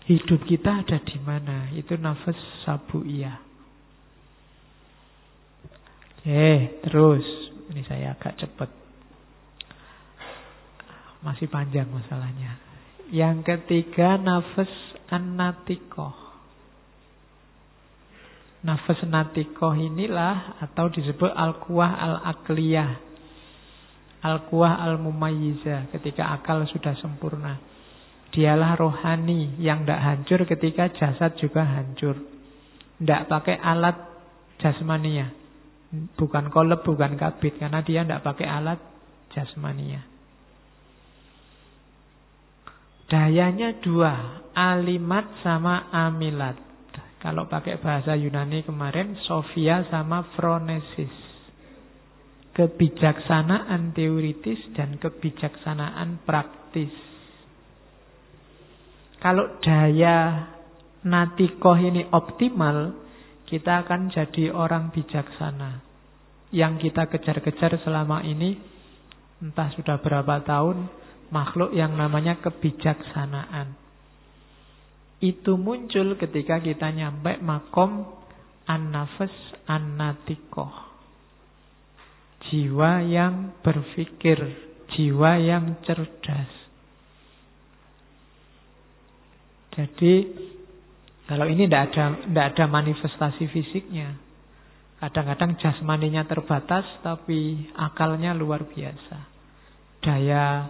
S1: Hidup kita ada di mana? Itu nafas sabuiyah. Oke, terus. Ini saya agak cepat. Masih panjang masalahnya. Yang ketiga, nafas an-natikoh. Nafas natikoh inilah atau disebut al-quwah al-akliyah, al-quwah al-mumayyizah, ketika akal sudah sempurna. Dialah rohani yang tidak hancur ketika jasad juga hancur. Tidak pakai alat jasmania. Bukan kolab, bukan kabit, karena dia tidak pakai alat jasmania. Dayanya dua, alimat sama amilat. Kalau pakai bahasa Yunani kemarin, Sofia sama Phronesis. Kebijaksanaan teoritis dan kebijaksanaan praktis. Kalau daya natikoh ini optimal, kita akan jadi orang bijaksana. Yang kita kejar-kejar selama ini, entah sudah berapa tahun, makhluk yang namanya kebijaksanaan. Itu muncul ketika kita nyampe makom an-nafas an-natikoh. Jiwa yang berpikir, jiwa yang cerdas. Jadi kalau ini tidak ada manifestasi fisiknya. Kadang-kadang jasmaninya terbatas, tapi akalnya luar biasa. Daya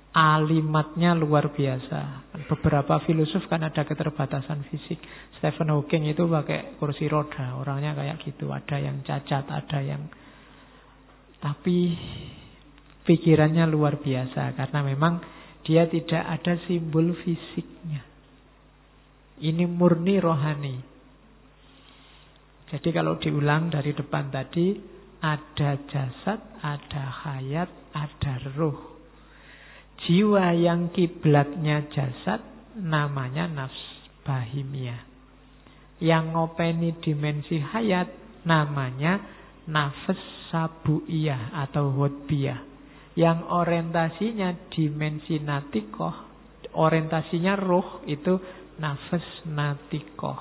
S1: alimatnya luar biasa. Beberapa filosof kan ada keterbatasan fisik. Stephen Hawking itu pakai kursi roda, orangnya kayak gitu. Ada yang cacat, ada yang... Tapi pikirannya luar biasa, karena memang dia tidak ada simbol fisiknya. Ini murni rohani. Jadi kalau diulang dari depan tadi, ada jasad, ada hayat, ada ruh. Jiwa yang kiblatnya jasad namanya nafs bahimiyah. Yang ngopeni dimensi hayat namanya nafas sabuiyah atau hotbiyah. Yang orientasinya dimensi natikoh, orientasinya ruh, itu nafas natikoh.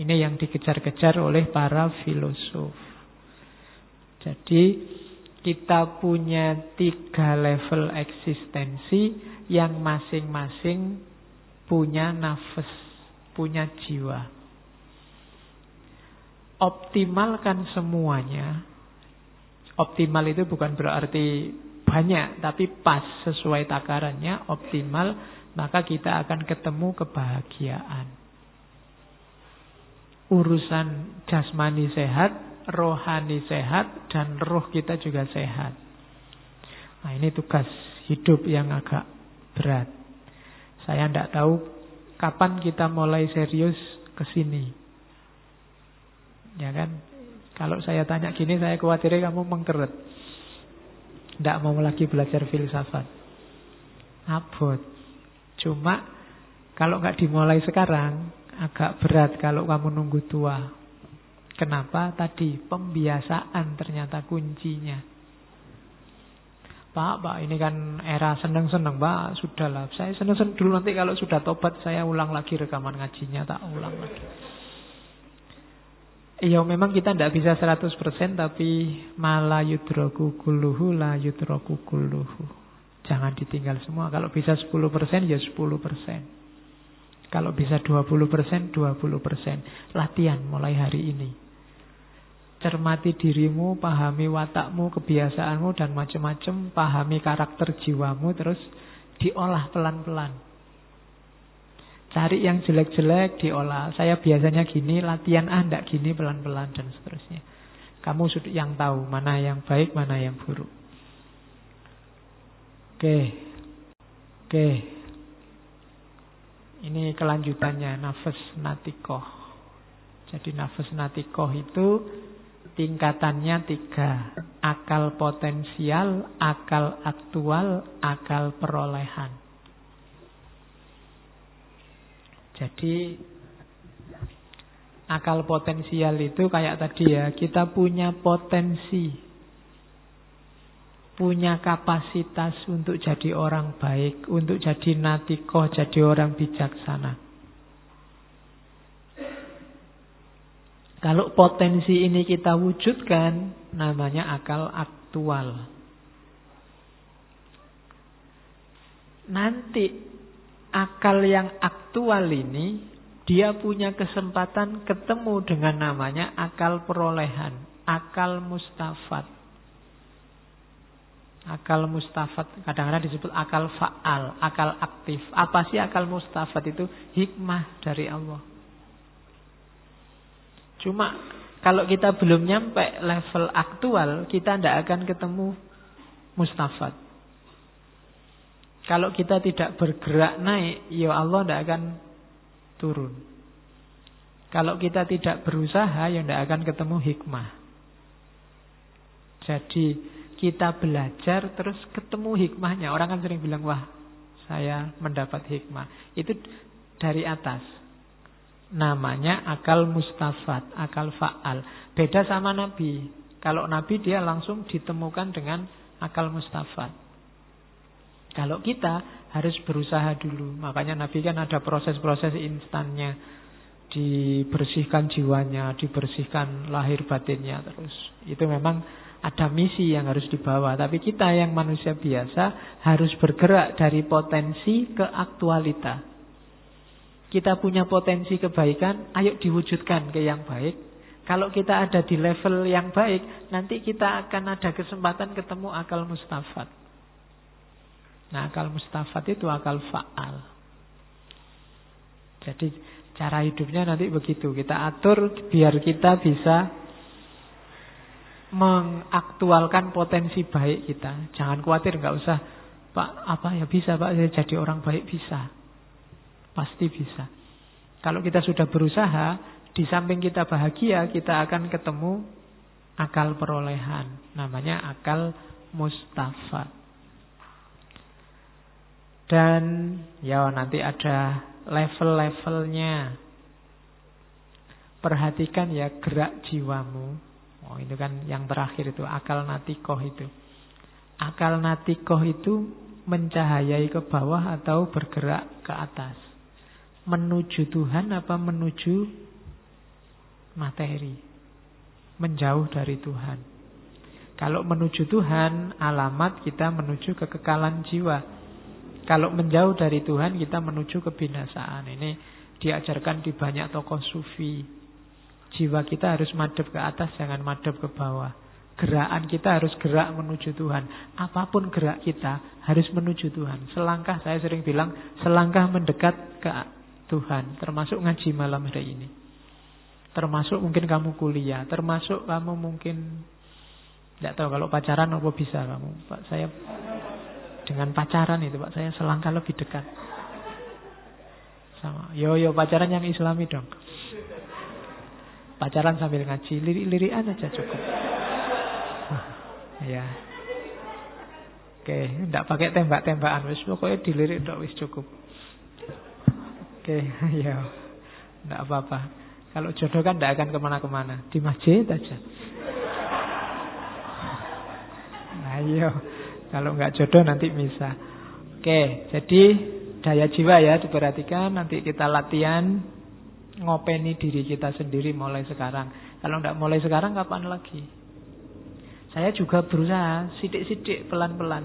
S1: Ini yang dikejar-kejar oleh para filosof. Jadi kita punya 3 level eksistensi yang masing-masing punya nafas, punya jiwa. Optimalkan semuanya. Optimal itu bukan berarti banyak, tapi pas sesuai takarannya, optimal, maka kita akan ketemu kebahagiaan. Urusan jasmani sehat, rohani sehat, dan roh kita juga sehat. Nah, ini tugas hidup yang agak berat. Saya tidak tahu kapan kita mulai serius ke sini. Ya kan? Kalau saya tanya gini, saya khawatir kamu mengkeret. Tidak mau lagi belajar filsafat. Abot. Cuma kalau nggak dimulai sekarang, agak berat kalau kamu nunggu tua. Kenapa? Tadi pembiasaan ternyata kuncinya. Pak, ini kan era seneng-seneng, Pak. Sudahlah, saya seneng-seneng dulu, nanti kalau sudah tobat saya ulang lagi rekaman ngajinya, tak ulang lagi. Iya, memang kita tidak bisa 100%, tapi mala yudroku kulluhu la yudroku kulluhu. Jangan ditinggal semua. Kalau bisa 10% ya 10%. Kalau bisa 20%, 20%. Latihan mulai hari ini. Cermati dirimu, pahami watakmu, kebiasaanmu, dan macam-macam. Pahami karakter jiwamu, terus diolah pelan-pelan. Cari yang jelek-jelek, diolah. Saya biasanya gini, latihan ndak gini, pelan-pelan, dan seterusnya. Kamu sudah yang tahu mana yang baik, mana yang buruk. Oke. Ini kelanjutannya, nafas natikoh. Jadi nafas natikoh itu tingkatannya 3. Akal potensial, akal aktual, akal perolehan. Jadi Akal potensial itu kayak tadi ya, kita punya potensi, punya kapasitas untuk jadi orang baik, untuk jadi natikoh, jadi orang bijaksana. Kalau potensi ini kita wujudkan, namanya akal aktual. Nanti akal yang aktual ini dia punya kesempatan ketemu dengan namanya akal perolehan, akal mustafat. Akal mustafat kadang-kadang disebut akal fa'al, akal aktif. Apa sih akal mustafat itu? Hikmah dari Allah. Cuma kalau kita belum nyampe level aktual, kita tidak akan ketemu mustafat. Kalau kita tidak bergerak naik, ya Allah tidak akan turun. Kalau kita tidak berusaha, ya tidak akan ketemu hikmah. Jadi kita belajar terus ketemu hikmahnya. Orang kan sering bilang, wah saya mendapat hikmah. Itu dari atas. Namanya akal mustafat, akal fa'al. Beda sama Nabi. Kalau Nabi dia langsung ditemukan dengan akal mustafat. Kalau kita harus berusaha dulu. Makanya Nabi kan ada proses-proses instannya. Dibersihkan jiwanya, dibersihkan lahir batinnya terus. Itu memang ada misi yang harus dibawa. Tapi kita yang manusia biasa harus bergerak dari potensi ke aktualita. Kita punya potensi kebaikan, ayo diwujudkan ke yang baik. Kalau kita ada di level yang baik, nanti kita akan ada kesempatan ketemu akal mustafat. Nah, akal mustafat itu akal fa'al. Jadi cara hidupnya nanti begitu. Kita atur biar kita bisa mengaktualkan potensi baik kita. Jangan khawatir, nggak usah, Pak, apa ya bisa Pak, saya jadi orang baik bisa. Pasti bisa. Kalau kita sudah berusaha, di samping kita bahagia, kita akan ketemu akal perolehan. Namanya akal mustafat. Dan ya nanti ada level-levelnya. Perhatikan ya gerak jiwamu. Oh itu kan yang terakhir itu, akal natikoh itu. Akal natikoh itu mencahayai ke bawah atau bergerak ke atas. Menuju Tuhan apa menuju materi. Menjauh dari Tuhan. Kalau menuju Tuhan, alamat kita menuju kekekalan jiwa. Kalau menjauh dari Tuhan, kita menuju kebinasaan. Ini diajarkan di banyak tokoh sufi. Jiwa kita harus madhep ke atas, jangan madhep ke bawah. Gerakan kita harus gerak menuju Tuhan. Apapun gerak kita harus menuju Tuhan. Selangkah, saya sering bilang, selangkah mendekat ke Tuhan. Termasuk ngaji malam hari ini. Termasuk mungkin kamu kuliah. Termasuk kamu mungkin, tidak tahu kalau pacaran apa bisa kamu. Pak, saya dengan pacaran itu Pak, saya selangkah lebih dekat. Sama. Yo pacaran yang Islami dong. Pacaran sambil ngaji, lirik-lirikan aja cukup. Ya. Oke, enggak pakai tembak-tembakan, wis pokoknya dilirik tok wis cukup. Oke, ya. Enggak apa-apa. Kalau jodoh kan enggak akan kemana-kemana, di masjid aja. Ayo, kalau enggak jodoh nanti bisa. Oke, jadi daya jiwa ya diperhatikan. Nanti kita latihan ngopeni diri kita sendiri mulai sekarang. Kalau tidak mulai sekarang kapan lagi? Saya juga berusaha sidik-sidik pelan-pelan.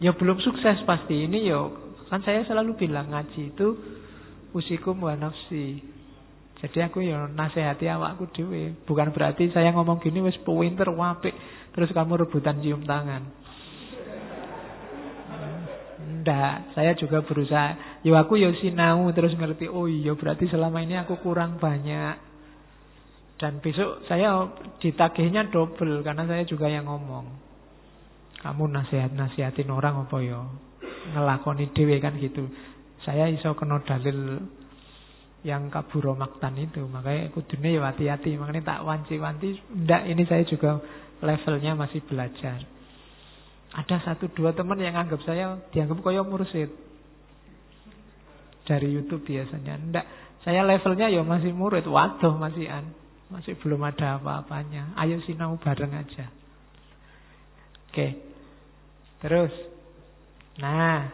S1: Ya belum sukses pasti ini yo. Kan saya selalu bilang ngaji itu usikum wa nafsi. Jadi aku yo nasihati awakku dhewe. Bukan berarti saya ngomong gini wis pinter apik terus kamu rebutan cium tangan. Nggak, saya juga berusaha. Yo aku yo sinau terus ngerti. Oh iya berarti selama ini aku kurang banyak. Dan besok saya ditagihnya double karena saya juga yang ngomong. Kamu nasihatin orang apa yo? Ngelakoni dhewe kan gitu. Saya iso kena dalil yang kaburo maktan itu. Makanya kudune yo hati-hati. Makanya tak wanci-wanci. Nggak, ini saya juga levelnya masih belajar. Ada 1-2 teman yang anggap saya dianggap kaya mursyid dari YouTube biasanya. Enggak, Saya levelnya ya masih murid, waduh masih belum ada apa-apanya. Ayo sinau bareng aja. Oke. Terus. Nah,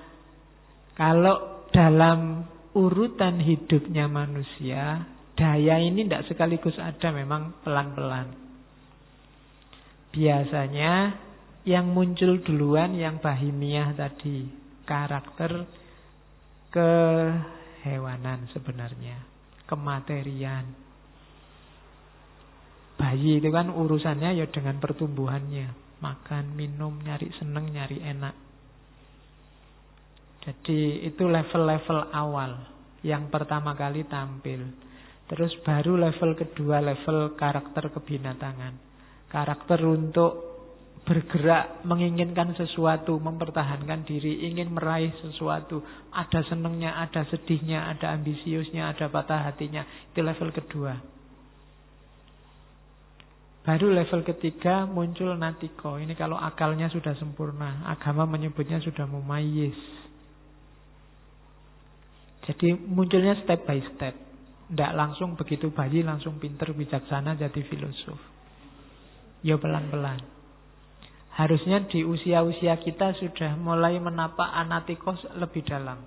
S1: kalau dalam urutan hidupnya manusia, daya ini tidak sekaligus ada, memang pelan-pelan. Biasanya yang muncul duluan yang bahimiah tadi, karakter kehewanan sebenarnya, kematerian. Bayi itu kan urusannya ya dengan pertumbuhannya, makan, minum, nyari seneng, nyari enak. Jadi itu level-level awal yang pertama kali tampil. Terus baru level kedua, level karakter kebinatangan. Karakter untuk bergerak, menginginkan sesuatu, mempertahankan diri, ingin meraih sesuatu. Ada senengnya, ada sedihnya, ada ambisiusnya, ada patah hatinya. Itu level kedua. Baru level ketiga muncul natiko. Ini kalau akalnya sudah sempurna. Agama menyebutnya sudah mumayyiz. Jadi munculnya step by step. Tidak langsung begitu bayi langsung pinter, bijaksana, jadi filosof. Ya pelan-pelan. Harusnya di usia-usia kita sudah mulai menapak anatikos lebih dalam.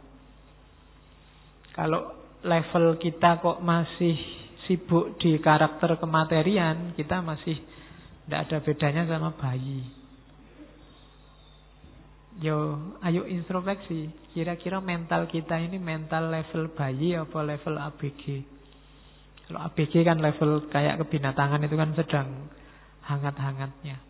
S1: Kalau level kita kok masih sibuk di karakter kematerian, kita masih tidak ada bedanya sama bayi. Yo, ayo introspeksi. Kira-kira mental kita ini mental level bayi apa level ABG? Kalau ABG kan level kayak kebinatangan, itu kan sedang hangat-hangatnya.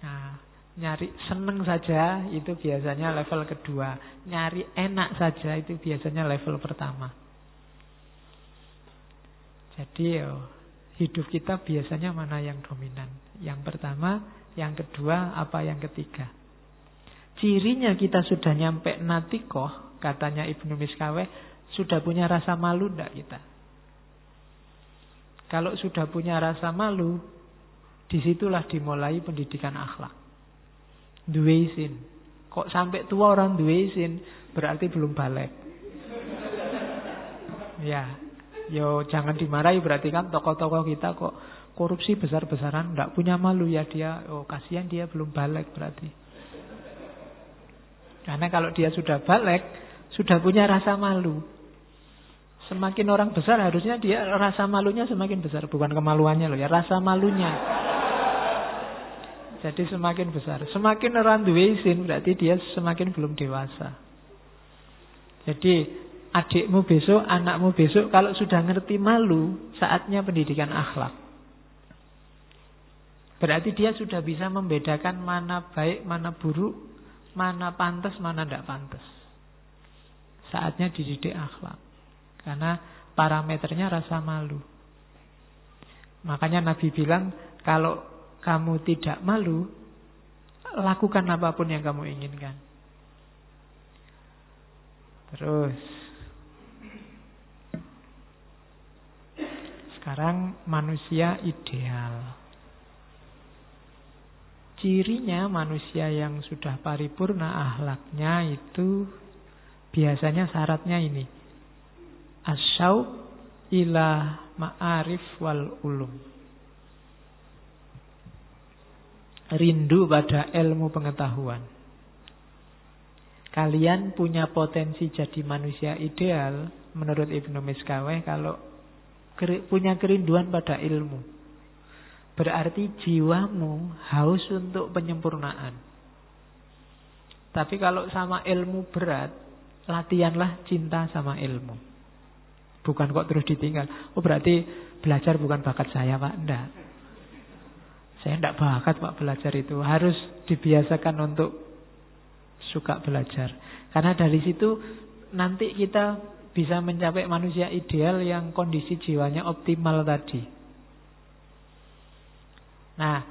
S1: Nah, nyari seneng saja itu biasanya level kedua. Nyari enak saja itu biasanya level pertama. Jadi hidup kita biasanya mana yang dominan? Yang pertama, yang kedua, apa yang ketiga? Cirinya kita sudah nyampe natikoh, katanya Ibnu Miskaweh, sudah punya rasa malu enggak kita? Kalau sudah punya rasa malu, disitulah dimulai pendidikan akhlak. Duwe isin. Kok sampai tua orang duwe isin, berarti belum balik. Ya, yo jangan dimarahi, berarti kan tokoh-tokoh kita kok korupsi besar-besaran, enggak punya malu ya dia. Oh, kasihan dia belum balik berarti. Karena kalau dia sudah balik, sudah punya rasa malu. Semakin orang besar harusnya dia rasa malunya semakin besar. Bukan kemaluannya loh ya, rasa malunya. Jadi semakin besar. Semakin orang duwe isin berarti dia semakin belum dewasa. Jadi adikmu besok, anakmu besok kalau sudah ngerti malu, saatnya pendidikan akhlak. Berarti dia sudah bisa membedakan mana baik, mana buruk, mana pantas, mana tidak pantas. Saatnya dididik akhlak. Karena parameternya rasa malu. Makanya Nabi bilang, kalau kamu tidak malu, lakukan apapun yang kamu inginkan. Terus sekarang manusia ideal. Cirinya manusia yang sudah paripurna akhlaknya itu biasanya syaratnya ini. Asyauq ila ma'arif wal ulum. Rindu pada ilmu pengetahuan. Kalian punya potensi jadi manusia ideal menurut Ibnu Miskaweh kalau punya kerinduan pada ilmu. Berarti jiwamu haus untuk penyempurnaan. Tapi kalau sama ilmu berat, latihanlah cinta sama ilmu. Bukan kok terus ditinggal. Oh berarti belajar bukan bakat saya Pak. Enggak. Saya enggak bakat Pak belajar itu. Harus dibiasakan untuk suka belajar. Karena dari situ nanti kita bisa mencapai manusia ideal yang kondisi jiwanya optimal tadi. Nah,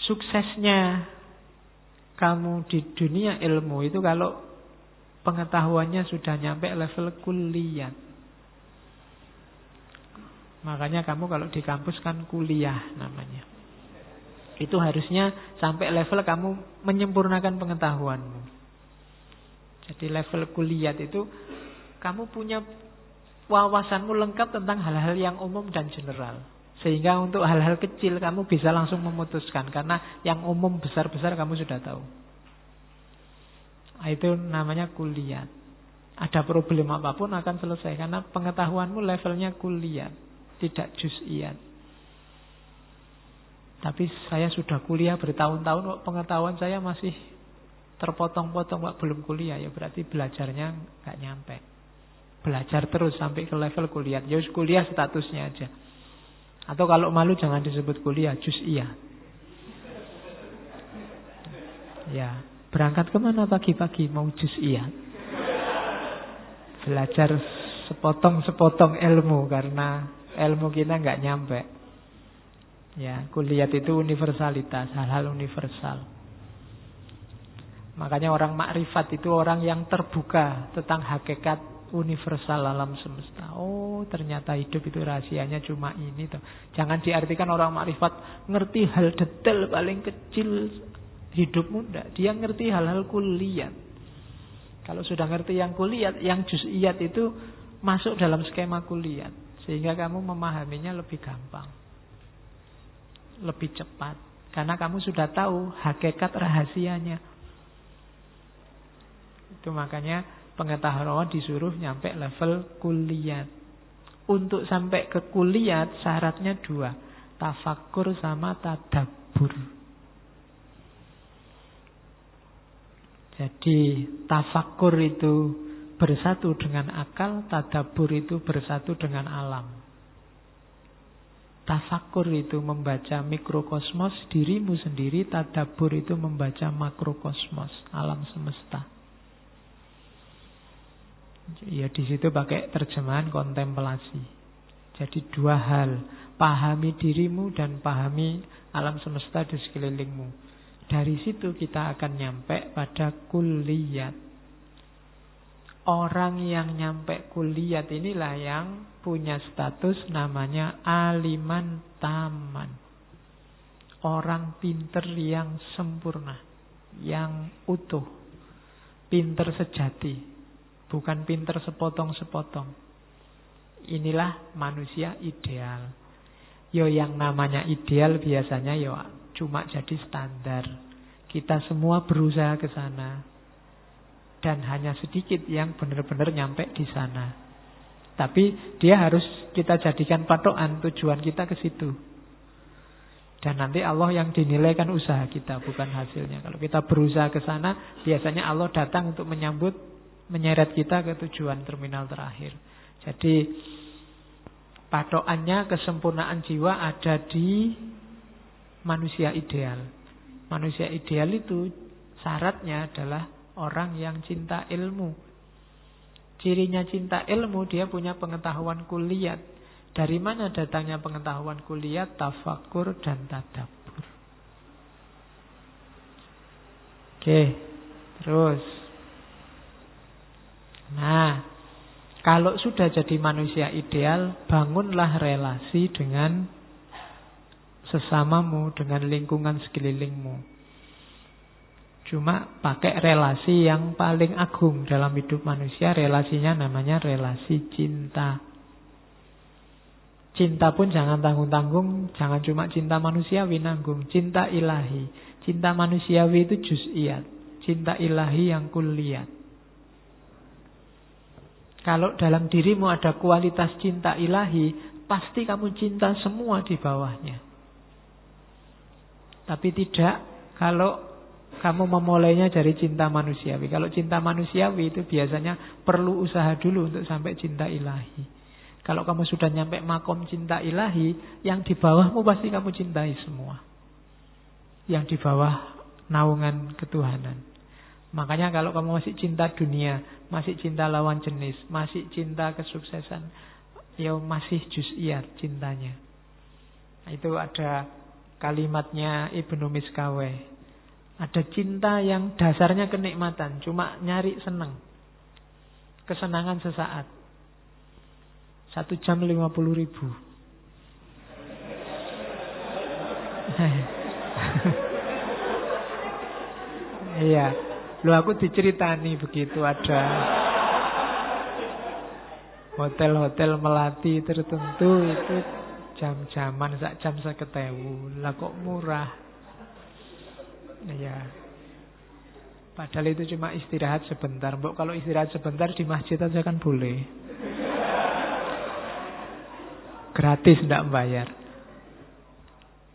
S1: suksesnya kamu di dunia ilmu itu kalau pengetahuannya sudah nyampe level kuliah. Makanya kamu kalau di kampus kan kuliah namanya. Itu harusnya sampai level kamu menyempurnakan pengetahuanmu. Jadi level kuliah itu kamu punya wawasanmu lengkap tentang hal-hal yang umum dan general. Sehingga untuk hal-hal kecil kamu bisa langsung memutuskan. Karena yang umum besar-besar kamu sudah tahu. Itu namanya kuliah. Ada problem apapun akan selesai. Karena pengetahuanmu levelnya kuliah, tidak juz'iyat. Tapi saya sudah kuliah bertahun-tahun kok pengetahuan saya masih terpotong-potong, Pak, belum kuliah. Ya berarti belajarnya nggak nyampe. Belajar terus sampai ke level kuliah. Ya kuliah statusnya aja. Atau kalau malu jangan disebut kuliah, juz'iyah. Ya, berangkat kemana pagi-pagi? Mau juz'iyah. Belajar sepotong-sepotong ilmu karena ilmu kita nggak nyampe. Ya, kuliah itu universalitas, hal-hal universal. Makanya orang makrifat itu orang yang terbuka tentang hakikat universal alam semesta. Oh, ternyata hidup itu rahasianya cuma ini toh. Jangan diartikan orang makrifat ngerti hal detail paling kecil hidupmu, enggak. Dia ngerti hal-hal kuliah. Kalau sudah ngerti yang kuliah, yang juz'iyat itu masuk dalam skema kuliah. Sehingga kamu memahaminya lebih gampang. Lebih cepat. Karena kamu sudah tahu hakikat rahasianya. Itu makanya pengetahuan disuruh nyampe level kuliah. Untuk sampai ke kuliah syaratnya 2. Tafakkur sama tadabbur. Jadi tafakkur itu bersatu dengan akal, tadabbur itu bersatu dengan alam. Tafakkur itu membaca mikrokosmos dirimu sendiri, tadabbur itu membaca makrokosmos alam semesta. Ya di situ pakai terjemahan kontemplasi. Jadi 2 hal, pahami dirimu dan pahami alam semesta di sekelilingmu. Dari situ kita akan nyampe pada kulliyat. Orang yang nyampe kulliyat inilah yang punya status namanya aliman taman. Orang pinter yang sempurna, yang utuh, pinter sejati, bukan pinter sepotong-sepotong. Inilah manusia ideal. Yo yang namanya ideal biasanya yo cuma jadi standar. Kita semua berusaha ke sana. Dan hanya sedikit yang benar-benar nyampe di sana. Tapi dia harus kita jadikan patokan, tujuan kita ke situ. Dan nanti Allah yang dinilaikan usaha kita, bukan hasilnya. Kalau kita berusaha ke sana, biasanya Allah datang untuk menyambut, menyeret kita ke tujuan terminal terakhir. Jadi patokannya kesempurnaan jiwa ada di manusia ideal. Manusia ideal itu syaratnya adalah orang yang cinta ilmu. Cirinya cinta ilmu, dia punya pengetahuan kuliah. Dari mana datangnya pengetahuan kuliah? Tafakkur dan tadabbur. Oke, terus. Nah, kalau sudah jadi manusia ideal, bangunlah relasi dengan sesamamu, dengan lingkungan sekelilingmu. Cuma pakai relasi yang paling agung dalam hidup manusia. Relasinya namanya relasi cinta. Cinta pun jangan tanggung-tanggung. Jangan cuma cinta manusiawi nanggung. Cinta ilahi. Cinta manusiawi itu juz'iyat. Cinta ilahi yang kulliyat. Kalau dalam dirimu ada kualitas cinta ilahi, pasti kamu cinta semua di bawahnya. Tapi tidak kalau kamu memulainya dari cinta manusiawi. Kalau cinta manusiawi itu biasanya perlu usaha dulu untuk sampai cinta ilahi. Kalau kamu sudah nyampe makom cinta ilahi, yang di bawahmu pasti kamu cintai semua. Yang di bawah naungan ketuhanan. Makanya kalau kamu masih cinta dunia, masih cinta lawan jenis, masih cinta kesuksesan, ya masih juz'iyat cintanya. Itu ada kalimatnya Ibnu Miskaweh. Ada cinta yang dasarnya kenikmatan, cuma nyari senang. Kesenangan sesaat. 1 jam 50.000. Iya. Loh aku diceritani begitu ada Hotel-hotel melati tertentu itu jam-jaman sak jam 50.000. Lah kok murah? Ya. Padahal itu cuma istirahat sebentar. Mbok kalau istirahat sebentar di masjid aja kan boleh. Gratis, tidak bayar.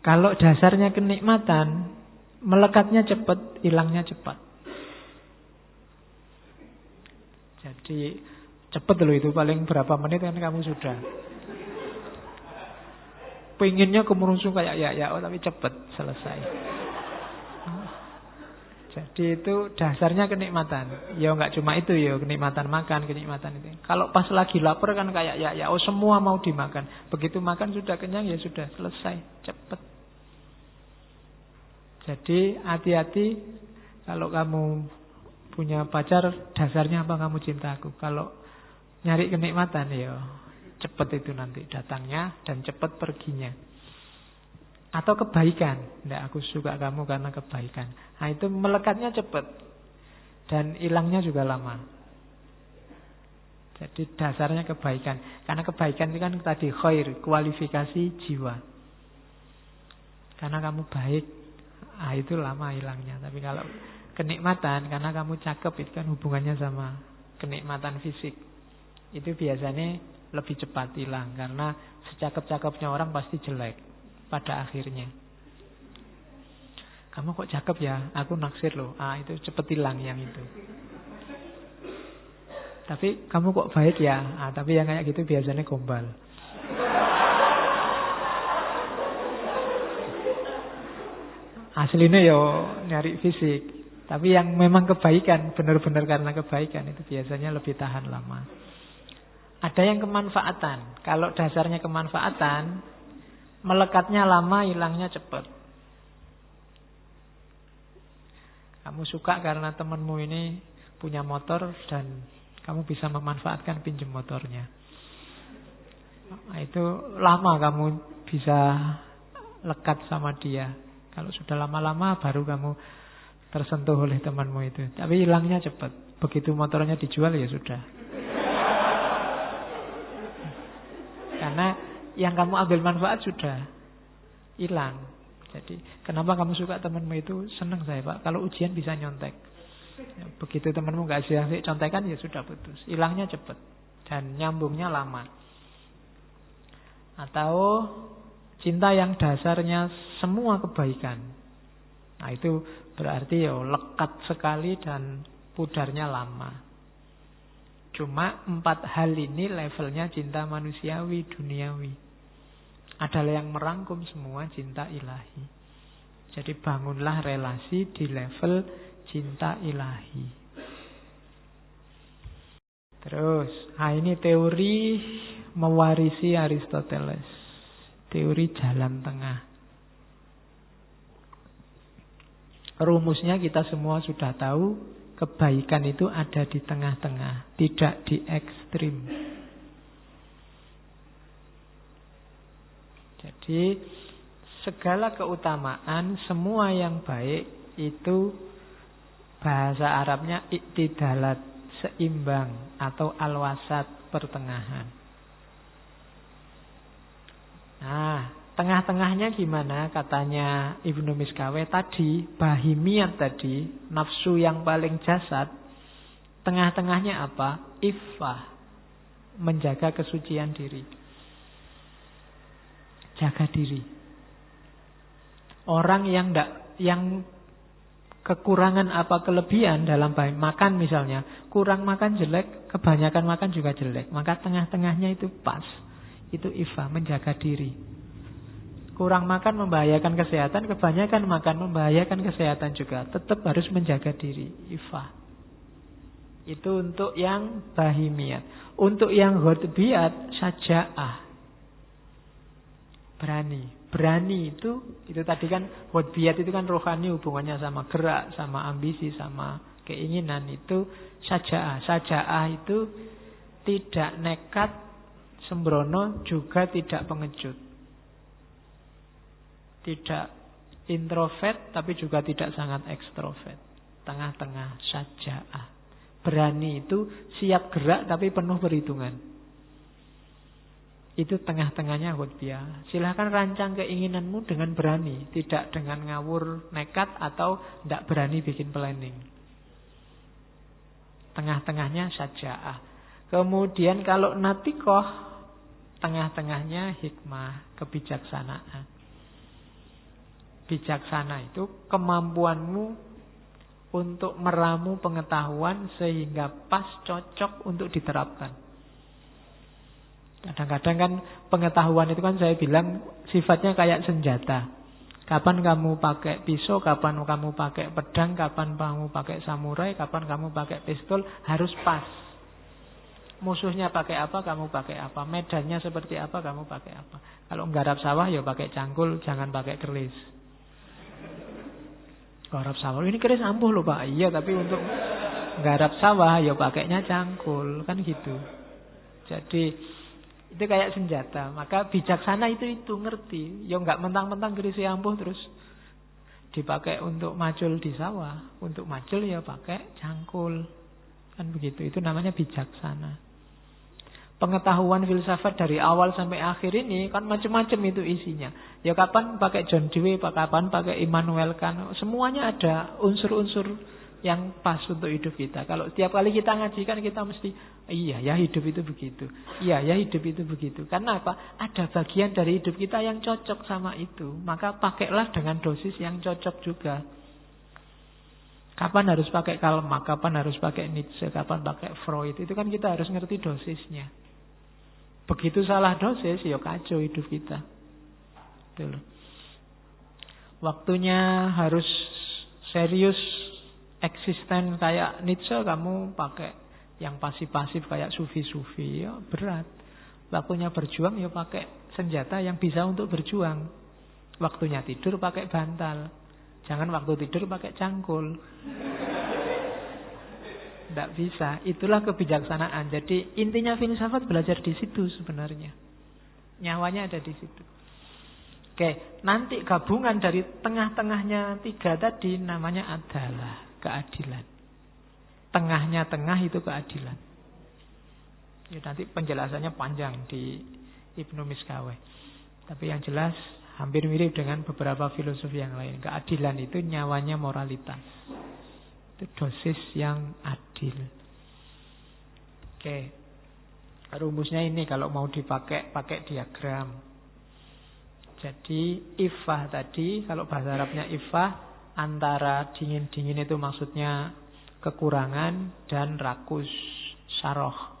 S1: Kalau dasarnya kenikmatan, melekatnya cepat, hilangnya cepat. Jadi cepat loh itu, paling berapa menit kan kamu sudah. Pengennya kemerungsung kayak ya, tapi cepat selesai. Jadi itu dasarnya kenikmatan. Ya enggak cuma itu ya, kenikmatan makan, kenikmatan itu. Kalau pas lagi lapar kan kayak ya, semua mau dimakan. Begitu makan sudah kenyang ya sudah selesai, cepat. Jadi hati-hati kalau kamu punya pacar, dasarnya apa kamu cinta aku. Kalau nyari kenikmatan ya cepat itu nanti datangnya dan cepat perginya. Atau kebaikan. Nggak, aku suka kamu karena kebaikan. Nah itu melekatnya cepat. Dan hilangnya juga lama. Jadi dasarnya kebaikan. Karena kebaikan itu kan tadi khair, kualifikasi jiwa. Karena kamu baik, itu lama hilangnya. Tapi kalau kenikmatan, karena kamu cakep, itu kan hubungannya sama kenikmatan fisik. Itu biasanya lebih cepat hilang. Karena secakep-cakepnya orang pasti jelek pada akhirnya. Kamu kok cakep ya, aku naksir loh. Itu cepet hilang yang itu. Tapi kamu kok baik ya, tapi yang kayak gitu biasanya gombal. Aslinya yo nyari fisik, tapi yang memang kebaikan, benar-benar karena kebaikan itu biasanya lebih tahan lama. Ada yang kemanfaatan. Kalau dasarnya kemanfaatan, melekatnya lama, hilangnya cepat. Kamu suka karena temanmu ini punya motor dan kamu bisa memanfaatkan pinjam motornya. Itu lama kamu bisa lekat sama dia. Kalau sudah lama-lama baru kamu tersentuh oleh temanmu itu. Tapi hilangnya cepat. Begitu motornya dijual ya sudah. Karena yang kamu ambil manfaat sudah hilang. Jadi kenapa kamu suka temanmu itu? Senang saya Pak, kalau ujian bisa nyontek. Begitu temanmu gak asik contekan ya sudah putus. Hilangnya cepat dan nyambungnya lama. Atau cinta yang dasarnya semua kebaikan. Nah itu berarti ya lekat sekali dan pudarnya lama. Cuma 4 hal ini levelnya cinta manusiawi, duniawi. Adalah yang merangkum semua cinta ilahi. Jadi bangunlah relasi di level cinta ilahi. Terus, ini teori mewarisi Aristoteles. Teori jalan tengah. Rumusnya kita semua sudah tahu. Kebaikan itu ada di tengah-tengah, tidak di ekstrim. Jadi segala keutamaan, semua yang baik itu bahasa Arabnya iktidalat, seimbang atau al-wasat, pertengahan. Nah, tengah-tengahnya gimana? Katanya Ibnu Miskawe tadi, bahimiyat tadi, nafsu yang paling jasad. Tengah-tengahnya apa? Iffah, menjaga kesucian diri. Jaga diri. Orang yang kekurangan apa kelebihan dalam makan misalnya, kurang makan jelek, kebanyakan makan juga jelek. Maka tengah-tengahnya itu pas. Itu iffah, menjaga diri. Kurang makan membahayakan kesehatan, kebanyakan makan membahayakan kesehatan juga. Tetap harus menjaga diri, iffah. Itu untuk yang bahimiyat. Untuk yang ghotbiyat, saja'ah. Berani itu tadi kan ghotbiyat itu kan rohani, hubungannya sama gerak, sama ambisi, sama keinginan. Itu saja'ah. Saja'ah itu tidak nekat, sembrono, juga tidak pengecut. Tidak introvert, tapi juga tidak sangat ekstrovert. Tengah-tengah, saja'ah. Berani itu siap gerak, tapi penuh perhitungan. Itu tengah-tengahnya khutbah. Silahkan rancang keinginanmu dengan berani, tidak dengan ngawur, nekat, atau tidak berani bikin planning. Tengah-tengahnya syaja'ah. Kemudian kalau natikoh, tengah-tengahnya hikmah, kebijaksanaan. Bijaksana itu kemampuanmu untuk meramu pengetahuan sehingga pas, cocok untuk diterapkan. Kadang-kadang kan pengetahuan itu kan saya bilang sifatnya kayak senjata. Kapan kamu pakai pisau, kapan kamu pakai pedang, kapan kamu pakai samurai, kapan kamu pakai pistol, harus pas. Musuhnya pakai apa, kamu pakai apa. Medannya seperti apa, kamu pakai apa. Kalau nggarap sawah ya pakai cangkul, jangan pakai keris. Nggarap sawah, ini keris ampuh loh Pak. Iya, tapi untuk nggarap sawah ya pakainya cangkul, kan gitu. Jadi itu kayak senjata. Maka bijaksana itu ngerti. Ya nggak mentang-mentang kerisnya ampuh terus dipakai untuk macul di sawah. Untuk macul ya pakai cangkul. Kan begitu. Itu namanya bijaksana. Pengetahuan filsafat dari awal sampai akhir ini kan macam-macam itu isinya. Ya kapan pakai John Dewey, kapan pakai Immanuel Kant. Semuanya ada unsur-unsur yang pas untuk hidup kita. Kalau setiap kali kita ngaji kan kita mesti iya ya hidup itu begitu. Iya ya hidup itu begitu. Karena apa? Ada bagian dari hidup kita yang cocok sama itu. Maka pakailah dengan dosis yang cocok juga. Kapan harus pakai Karl Marx, kapan harus pakai Nietzsche, kapan pakai Freud. Itu kan kita harus ngerti dosisnya. Begitu salah dosis ya kacau hidup kita. Itu loh. Waktunya harus serius, eksisten kayak Nietzsche, kamu pakai yang pasif-pasif kayak sufi-sufi, ya berat. Waktunya berjuang ya pakai senjata yang bisa untuk berjuang. Waktunya tidur pakai bantal. Jangan waktu tidur pakai cangkul. Tidak bisa. Itulah kebijaksanaan. Jadi intinya filsafat belajar di situ sebenarnya. Nyawanya ada di situ. Oke, nanti gabungan dari tengah-tengahnya 3 tadi namanya adalah keadilan. Tengahnya tengah itu keadilan. Ya, nanti penjelasannya panjang di Ibnu Miskaweh. Tapi yang jelas hampir mirip dengan beberapa filosofi yang lain. Keadilan itu nyawanya moralitas. Itu dosis yang adil. Oke. Rumusnya ini kalau mau dipakai, pakai diagram. Jadi ifah tadi, kalau bahasa Arabnya ifah, antara dingin-dingin itu maksudnya kekurangan dan rakus, syarah,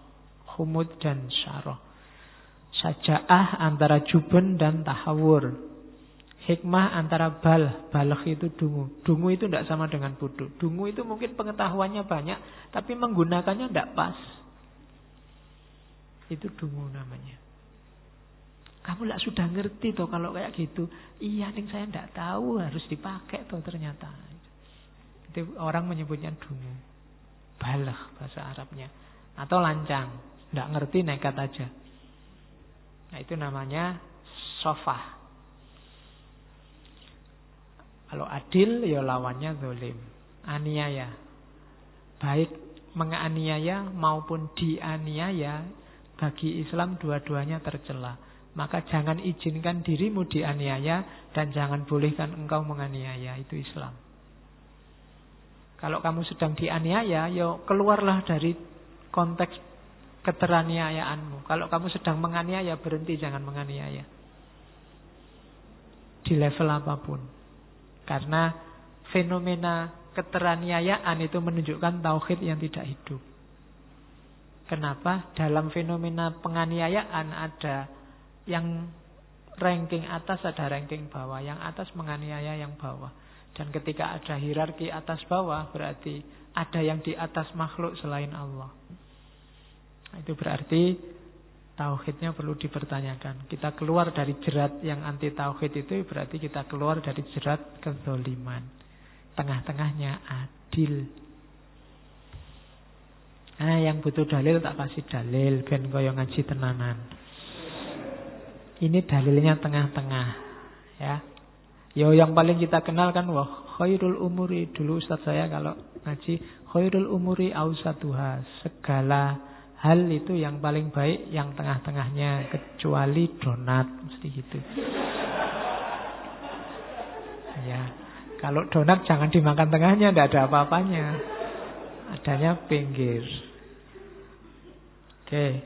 S1: humud dan syarah. Syaja'ah antara juben dan tahawur. Hikmah antara balagh itu dungu. Dungu itu tidak sama dengan bodoh. Dungu itu mungkin pengetahuannya banyak, tapi menggunakannya tidak pas. Itu dungu namanya. Kamu lah sudah ngerti toh kalau kayak gitu. Iya nih saya tidak tahu harus dipakai toh ternyata. Itu orang menyebutnya dungu. Balagh bahasa Arabnya. Atau lancang. Tidak ngerti nekat aja. Nah itu namanya sofah. Kalau adil ya lawannya zalim. Aniaya. Baik menganiaya maupun dianiaya, bagi Islam dua-duanya tercela. Maka jangan izinkan dirimu dianiaya dan jangan bolehkan engkau menganiaya. Itu Islam. Kalau kamu sedang dianiaya, ya keluarlah dari konteks keteraniayaanmu. Kalau kamu sedang menganiaya, berhenti, jangan menganiaya. Di level apapun. Karena fenomena keteraniayaan itu menunjukkan tauhid yang tidak hidup. Kenapa? Dalam fenomena penganiayaan ada yang ranking atas, ada ranking bawah. Yang atas menganiaya yang bawah. Dan ketika ada hierarki atas bawah, berarti ada yang di atas makhluk selain Allah. Itu berarti tauhidnya perlu dipertanyakan. Kita keluar dari jerat yang anti tauhid itu, berarti kita keluar dari jerat kezaliman. Tengah-tengahnya adil. Nah, yang butuh dalil tak kasih dalil, ben koyo ngaji tenanan. Ini dalilnya tengah-tengah, ya. Yo yang paling kita kenal kan khairul umuri. Dulu ustaz saya kalau ngaji khairul umuri ausatuha, segala hal itu yang paling baik yang tengah-tengahnya, kecuali donat, mesti gitu. Ya, kalau donat jangan dimakan tengahnya, tidak ada apa-apanya. Adanya pinggir. Oke,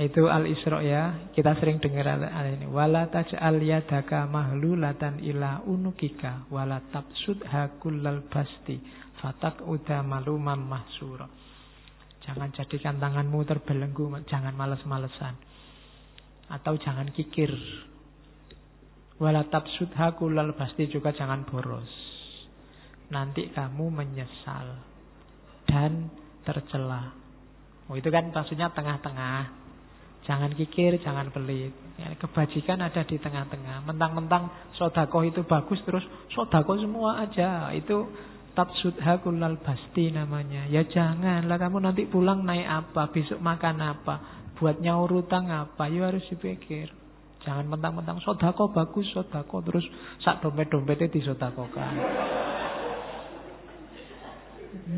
S1: itu Al-Isra ya. Kita sering dengar ini. Wala taj'al yadaka mahlulatan ila unukika wala tabsudha kullal basti fataq'uda maluman mahsura. Jangan jadikan tanganmu terbelenggu, jangan males-malesan. Atau jangan kikir. Wala tabsudha kullal basti, juga jangan boros. Nanti kamu menyesal dan tercela. Oh, itu kan maksudnya tengah-tengah. Jangan kikir, jangan pelit. Ya, kebajikan ada di tengah-tengah. Mentang-mentang sodakoh itu bagus, terus sodakoh semua aja. Itu tabsudha kullal basti namanya. Ya janganlah, kamu nanti pulang naik apa, besok makan apa, buat nyaur utang apa. Ya harus dipikir. Jangan mentang-mentang sodakoh bagus, sodakoh terus sak dompet-dompetnya disodakohkan.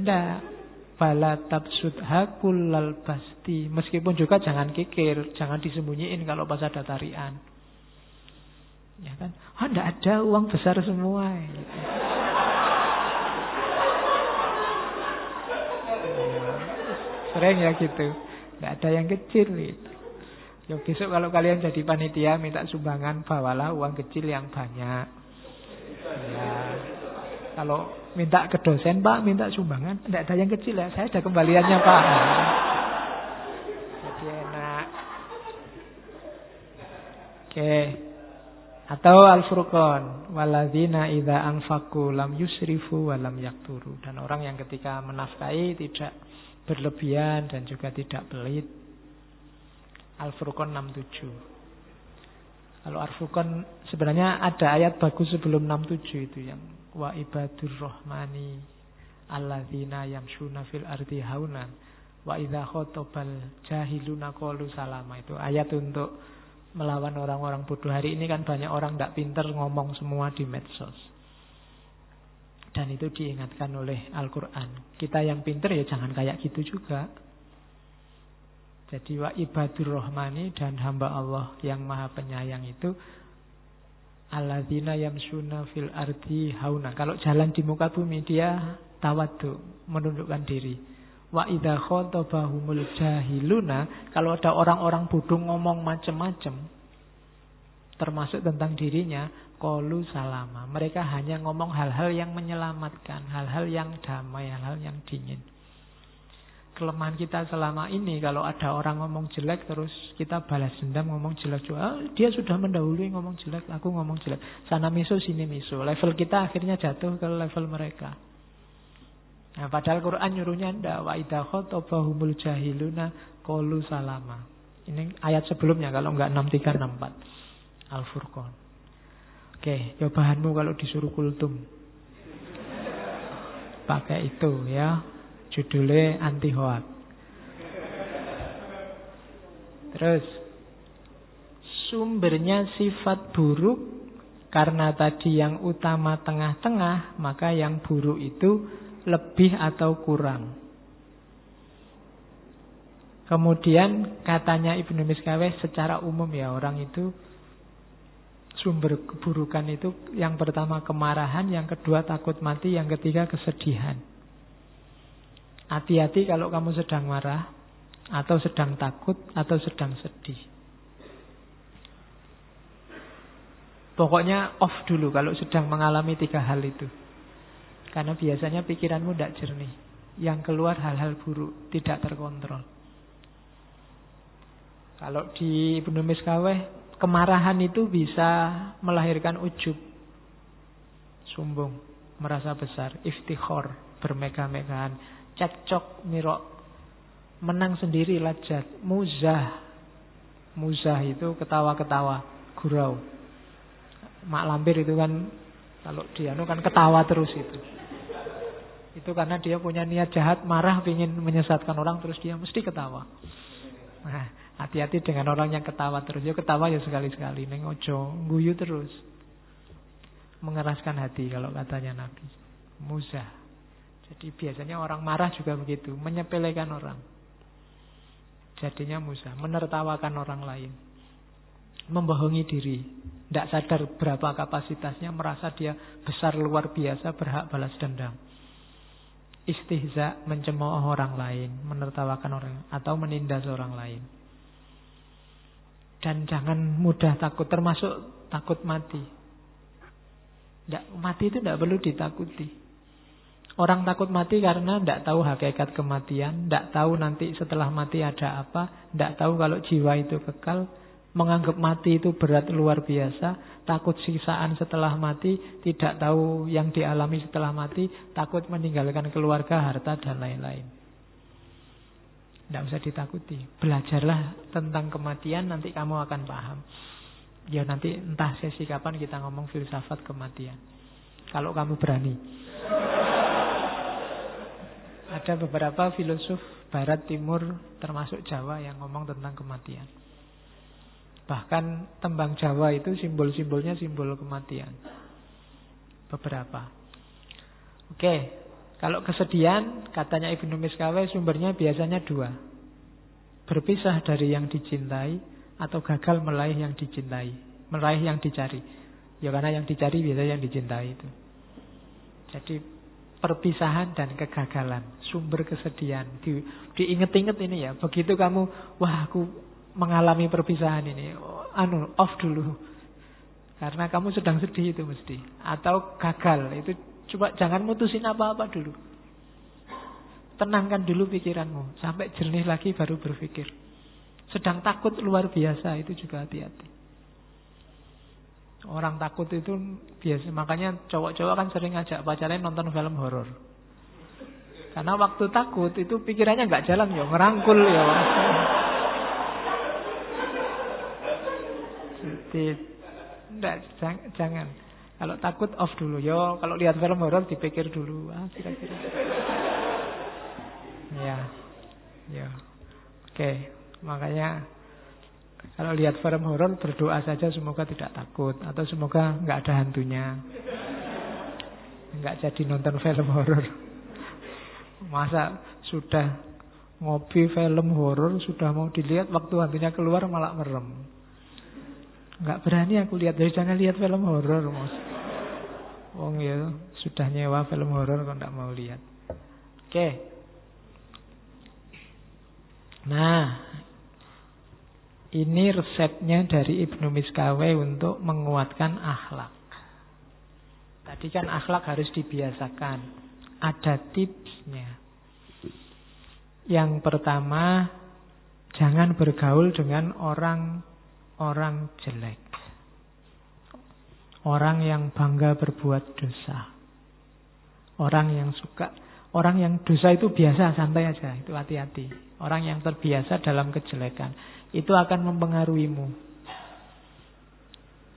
S1: Ndak. Bala tabsudha kullal basti. Meskipun juga jangan kikir, jangan disembunyiin kalau pas ada tarian. Ya kan? Enggak ada uang besar semua gitu. Sering ya gitu. Enggak ada yang kecil gitu. Ya besok kalau kalian jadi panitia minta sumbangan, bawalah uang kecil yang banyak. Ya. Kalau minta ke dosen, Pak, minta sumbangan, tidak ada yang kecil ya, saya ada kembaliannya, Pak. Jadi enak. Oke. Atau Al-Furqan, waladzina idza anfaqu lam yusrifu wa lam yakturu. Dan orang yang ketika menafkahi tidak berlebihan dan juga tidak pelit. Al-Furqan 67. Kalau Al-Furqan sebenarnya ada ayat bagus sebelum 67 itu yang wa ibadur rahmani alladzina yamshuna fil ardi haunan wa idza khatabal jahiluna qalu salama. Itu ayat untuk melawan orang-orang bodoh. Hari ini kan banyak orang tidak pintar, ngomong semua di medsos. Dan itu diingatkan oleh Al-Quran. Kita yang pintar ya jangan kayak gitu juga. Jadi wa ibadur rahmani, dan hamba Allah yang maha penyayang itu alladzina yamshuna fil ardi hauna. Kalau jalan di muka bumi dia tawadhu, menundukkan diri. Wa idza khatabahumul jahiluna, kalau ada orang-orang bodoh ngomong macam-macam termasuk tentang dirinya, qalu salama. Mereka hanya ngomong hal-hal yang menyelamatkan, hal-hal yang damai, hal-hal yang dingin. Kelemahan kita selama ini, kalau ada orang ngomong jelek terus kita balas dendam ngomong jelek juga. Dia sudah mendahului ngomong jelek, aku ngomong jelek. Sana miso sini miso. Level kita akhirnya jatuh ke level mereka. Nah, padahal Quran nyuruhnya ndak, wa idza khatabahumul jahiluna qalu salama. Ini ayat sebelumnya kalau enggak 63 64. Al-Furqan. Oke, jawabanmu kalau disuruh kultum. Pakai itu ya. Judulnya anti hoak. Terus sumbernya sifat buruk, karena tadi yang utama tengah-tengah, maka yang buruk itu lebih atau kurang. Kemudian katanya Ibnu Miskaweh secara umum ya, orang itu sumber keburukan itu yang pertama kemarahan, yang kedua takut mati, yang ketiga kesedihan. Hati-hati kalau kamu sedang marah, atau sedang takut, atau sedang sedih. Pokoknya off dulu kalau sedang mengalami tiga hal itu. Karena biasanya pikiranmu tidak jernih. Yang keluar hal-hal buruk, tidak terkontrol. Kalau di Ibnu Miskaweh, kemarahan itu bisa melahirkan ujub, sombong, merasa besar, iftikhor, bermegah-megahan, cekcok, mirok, menang sendiri, lajat, muzah. Muzah itu ketawa-ketawa, gurau. Mak lampir itu kan, kalau dia kan ketawa terus itu. Itu karena dia punya niat jahat, marah, ingin menyesatkan orang, terus dia mesti ketawa. Nah, hati-hati dengan orang yang ketawa terus. Ya ketawa ya sekali-sekali, neng ojo, guyu terus. Mengeraskan hati kalau katanya Nabi. Muzah. Jadi biasanya orang marah juga begitu, menyepelekan orang. Jadinya musa, menertawakan orang lain. Membohongi diri, tidak sadar berapa kapasitasnya, merasa dia besar luar biasa, berhak balas dendam. Istihza, mencemooh orang lain, menertawakan orang, atau menindas orang lain. Dan jangan mudah takut, termasuk takut mati. Mati itu tidak perlu ditakuti. Orang takut mati karena tidak tahu hakikat kematian, tidak tahu nanti setelah mati ada apa, tidak tahu kalau jiwa itu kekal, menganggap mati itu berat luar biasa, takut siksaan setelah mati, tidak tahu yang dialami setelah mati, takut meninggalkan keluarga, harta, dan lain-lain. Tidak usah ditakuti. Belajarlah tentang kematian, nanti kamu akan paham. Ya nanti entah sesi kapan kita ngomong filsafat kematian. Kalau kamu berani. Ada beberapa filosof barat timur termasuk Jawa yang ngomong tentang kematian. Bahkan tembang Jawa itu simbol-simbolnya simbol kematian. Beberapa. Oke, kalau kesedihan katanya Ibnu Miskaweh sumbernya biasanya dua. Berpisah dari yang dicintai atau gagal meraih yang dicintai, meraih yang dicari. Ya karena yang dicari biasanya yang dicintai itu. Jadi perpisahan dan kegagalan, sumber kesedihan. Diinget-inget ini ya. Begitu kamu, wah aku mengalami perpisahan ini, off dulu. Karena kamu sedang sedih itu mesti. Atau gagal, itu coba jangan mutusin apa-apa dulu. Tenangkan dulu pikiranmu, sampai jernih lagi baru berpikir. Sedang takut luar biasa, itu juga hati-hati. Orang takut itu biasa, makanya cowok-cowok kan sering ngajak pacarnya nonton film horor. Karena waktu takut itu pikirannya nggak jalan ya, ngerangkul ya. Jadi enggak, jangan. Kalau takut off dulu yo. Kalau lihat film horor dipikir dulu, kira-kira. Ya. Oke, makanya kalau lihat film horor berdoa saja semoga tidak takut atau semoga nggak ada hantunya, nggak jadi nonton film horor. Masa sudah ngopi film horor sudah mau dilihat waktu hantunya keluar malah merem. Nggak berani aku lihat, jadi jangan lihat film horor, Mas. Wong ya sudah nyewa film horor kok nggak mau lihat. Oke. Nah, ini resepnya dari Ibnu Miskaweh untuk menguatkan akhlak. Tadi kan akhlak harus dibiasakan. Ada tipsnya. Yang pertama, jangan bergaul dengan orang jelek. Orang yang bangga berbuat dosa. Orang yang dosa itu biasa, santai aja. Itu hati-hati. Orang yang terbiasa dalam kejelekan itu akan mempengaruhimu.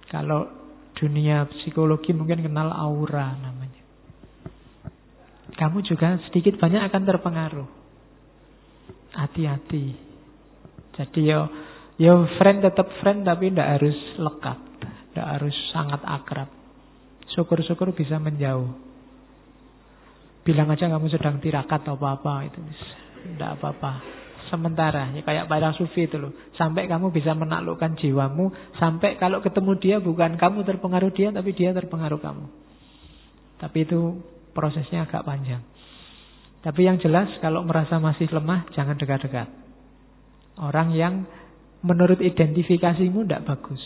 S1: Kalau dunia psikologi mungkin kenal aura namanya. Kamu juga sedikit banyak akan terpengaruh. Hati-hati. Jadi yo friend tetap friend tapi tidak harus lekat, tidak harus sangat akrab. Syukur-syukur bisa menjauh. Bilang aja kamu sedang tirakat atau apa-apa itu, tidak apa-apa. Sementara, ya kayak para sufi itu loh. Sampai kamu bisa menaklukkan jiwamu. Sampai kalau ketemu dia bukan kamu terpengaruh dia, tapi dia terpengaruh kamu. Tapi itu prosesnya agak panjang. Tapi yang jelas kalau merasa masih lemah, jangan dekat-dekat. Orang yang menurut identifikasimu tidak bagus.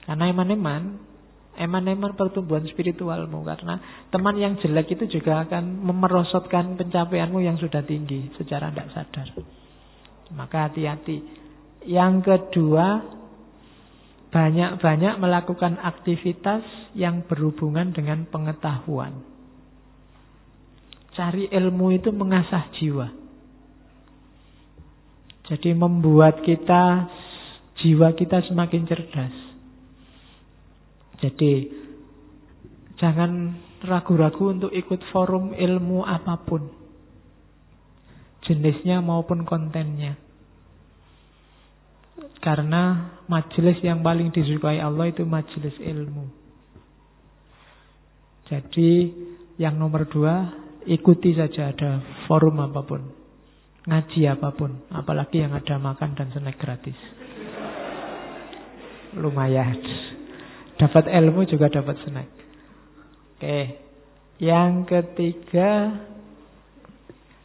S1: Karena eman-eman pertumbuhan spiritualmu. Karena teman yang jelek itu juga akan memerosotkan pencapaianmu yang sudah tinggi secara tidak sadar. Maka hati-hati. Yang kedua, banyak-banyak melakukan aktivitas yang berhubungan dengan pengetahuan. Cari ilmu itu mengasah jiwa. Jadi membuat jiwa kita semakin cerdas. Jadi jangan ragu-ragu untuk ikut forum ilmu apapun, jenisnya maupun kontennya. Karena majelis yang paling disukai Allah itu majelis ilmu. Jadi yang nomor 2, ikuti saja ada forum apapun, ngaji apapun, apalagi yang ada makan dan snack gratis. Lumayan. Dapat ilmu juga dapat snack. Oke. Yang ketiga,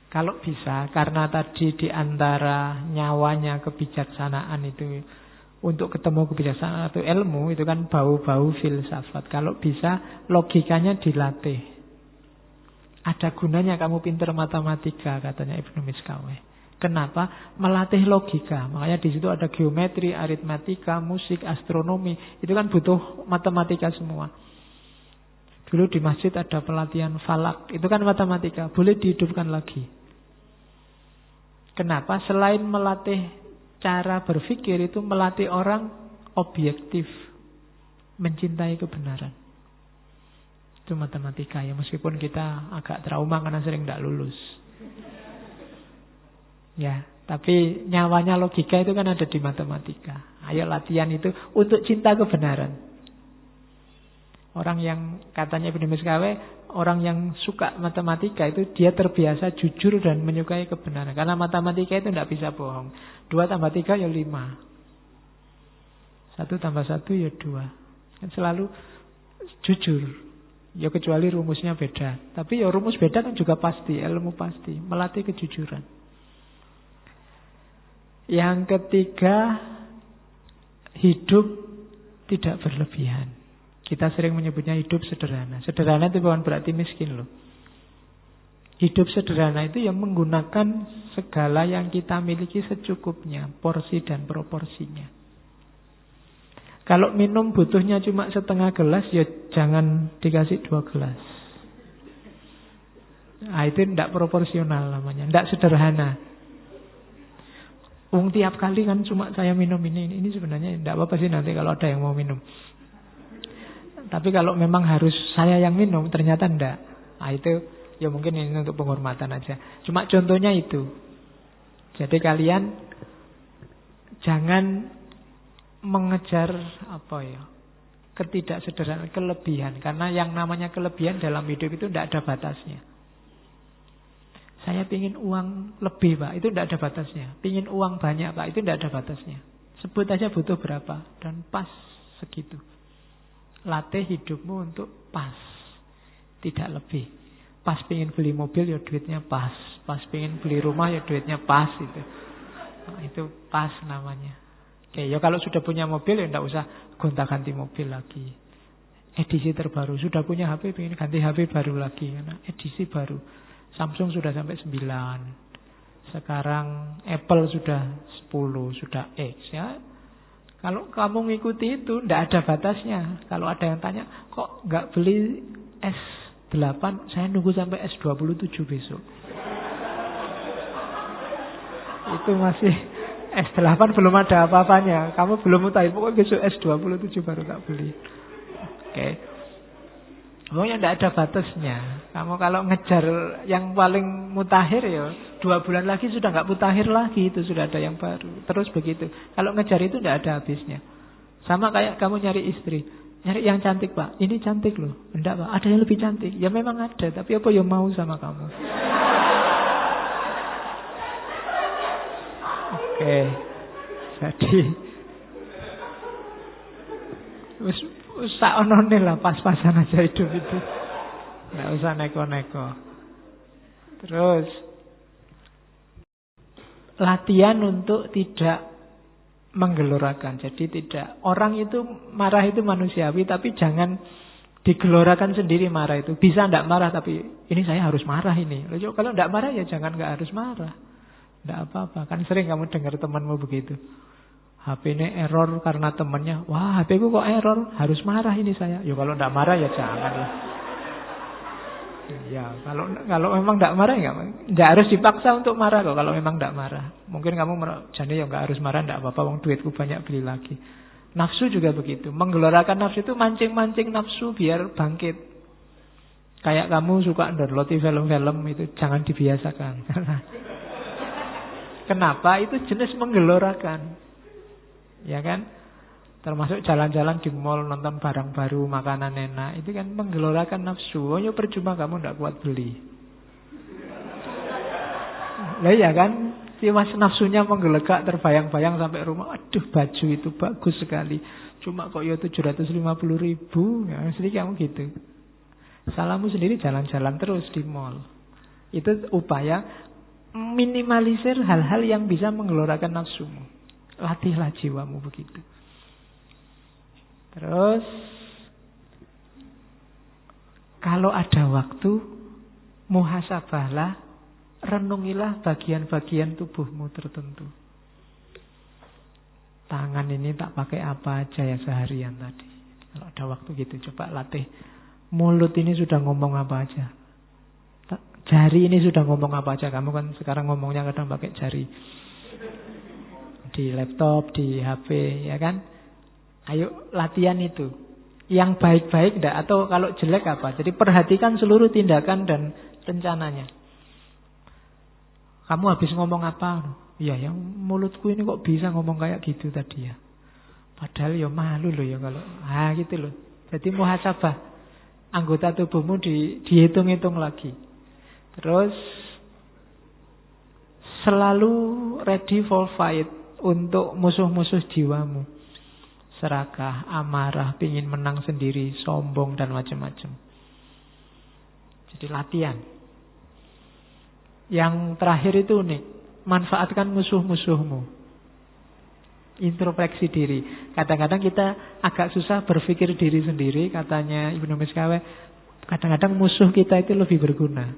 S1: kalau bisa, karena tadi di antara nyawanya kebijaksanaan itu, untuk ketemu kebijaksanaan atau ilmu, itu kan bau-bau filsafat. Kalau bisa, logikanya dilatih. Ada gunanya kamu pintar matematika, katanya Ibnu Miskaweh. Kenapa? Melatih logika. Makanya di situ ada geometri, aritmatika, musik, astronomi. Itu kan butuh matematika semua. Dulu di masjid ada pelatihan falak. Itu kan matematika. Boleh dihidupkan lagi. Kenapa? Selain melatih cara berpikir, itu melatih orang objektif, mencintai kebenaran. Itu matematika ya. Meskipun kita agak trauma karena sering tidak lulus. Ya, tapi nyawanya logika itu kan ada di matematika. Ayo latihan itu untuk cinta kebenaran. Orang yang katanya Ibnu Miskaweh, orang yang suka matematika itu dia terbiasa jujur dan menyukai kebenaran. Karena matematika itu tidak bisa bohong. 2 tambah 3 ya 5. 1 tambah 1 ya 2. Kan selalu jujur. Ya kecuali rumusnya beda. Tapi ya rumus beda kan juga pasti, ilmu pasti. Melatih kejujuran. Yang ketiga, hidup tidak berlebihan. Kita sering menyebutnya hidup sederhana. Sederhana itu bukan berarti miskin loh. Hidup sederhana itu yang menggunakan segala yang kita miliki secukupnya, porsi dan proporsinya. Kalau minum butuhnya cuma setengah gelas, ya jangan dikasih 2 gelas. Nah, itu tidak proporsional namanya, tidak sederhana. Tiap kali kan cuma saya minum ini sebenarnya tidak apa-apa sih nanti kalau ada yang mau minum. Tapi kalau memang harus saya yang minum, ternyata enggak. Nah itu ya mungkin ini untuk penghormatan aja. Cuma contohnya itu. Jadi kalian jangan mengejar ketidaksederhanaan, kelebihan. Karena yang namanya kelebihan dalam hidup itu tidak ada batasnya. Saya pingin uang lebih Pak, itu tidak ada batasnya. Pingin uang banyak Pak, itu tidak ada batasnya. Sebut aja butuh berapa dan pas segitu. Latih hidupmu untuk pas, tidak lebih. Pas pingin beli mobil ya duitnya pas. Pas pingin beli rumah ya duitnya pas itu. Nah, itu pas namanya. Oke, ya kalau sudah punya mobil ya tidak usah gonta-ganti mobil lagi. Edisi terbaru, sudah punya HP pingin ganti HP baru lagi karena edisi baru. Samsung sudah sampai 9. Sekarang Apple sudah 10, sudah X ya. Kalau kamu ngikuti itu tidak ada batasnya. Kalau ada yang tanya, kok nggak beli S8? Saya nunggu sampai S27 besok. Itu masih S8 belum ada apa-apanya. Kamu belum mutahin, pokoknya besok S27 baru tak beli. Oke. Pokoknya tidak ada batasnya. Kamu kalau ngejar yang paling mutakhir ya 2 bulan lagi sudah nggak mutakhir lagi, itu sudah ada yang baru. Terus begitu. Kalau ngejar itu tidak ada habisnya. Sama kayak kamu nyari istri, nyari yang cantik Pak. Ini cantik loh. Enggak Pak, ada yang lebih cantik. Ya memang ada, tapi apa yang mau sama kamu? Oke. Jadi saonone lah, pas-pasan aja hidup itu. Nggak usah neko-neko. Terus latihan untuk tidak menggelorakan. Jadi tidak, orang itu marah itu manusiawi, tapi jangan digelorakan sendiri marah itu. Bisa tidak marah, tapi ini saya harus marah ini. Kalau tidak marah ya jangan nggak harus marah. Tidak apa-apa. Kan sering kamu dengar temanmu begitu. HP ini error karena temannya. Wah, HP ku kok error? Harus marah ini saya. Ya kalau tidak marah ya janganlah. Ya kalau memang tidak marah ya tidak harus dipaksa untuk marah kok. Kalau memang tidak marah, mungkin kamu jadi ya nggak harus marah, tidak apa-apa. Wong duitku banyak, beli lagi. Nafsu juga begitu. Menggelorakan nafsu itu mancing-mancing nafsu biar bangkit. Kayak kamu suka download film-film itu jangan dibiasakan. Kenapa? Itu jenis menggelorakan. Ya kan? Termasuk jalan-jalan di mall, nonton barang baru, makanan enak. Itu kan menggelorakan nafsu. Oh ya percuma kamu tidak kuat beli. Lah iya kan? Si mas nafsunya menggelegak, terbayang-bayang sampai rumah. Aduh, baju itu bagus sekali. Cuma kok ya 750.000. Ya, mesti kamu gitu. Salahmu sendiri jalan-jalan terus di mall. Itu upaya minimalisir hal-hal yang bisa menggelorakan nafsumu. Latihlah jiwamu begitu. Terus kalau ada waktu, muhasabahlah, renungilah bagian-bagian tubuhmu tertentu. Tangan ini tak pakai apa aja ya seharian tadi. Kalau ada waktu gitu, coba latih. Mulut ini sudah ngomong apa aja. Jari ini sudah ngomong apa aja. Kamu kan sekarang ngomongnya kadang pakai jari. Di laptop, di HP, ya kan? Ayo latihan itu. Yang baik-baik enggak, atau kalau jelek apa. Jadi perhatikan seluruh tindakan dan rencananya. Kamu habis ngomong apa? Ya, yang mulutku ini kok bisa ngomong kayak gitu tadi ya. Padahal ya malu loh ya kalau. Gitu loh. Jadi muhasabah. Anggota tubuhmu dihitung-hitung lagi. Terus selalu ready for fight untuk musuh-musuh jiwamu. Serakah, amarah, pingin menang sendiri, sombong dan macam-macam. Jadi latihan. Yang terakhir itu unik. Manfaatkan musuh-musuhmu. Introspeksi diri. Kadang-kadang kita agak susah berpikir diri sendiri. Katanya Ibnu Miskawe, kadang-kadang musuh kita itu lebih berguna.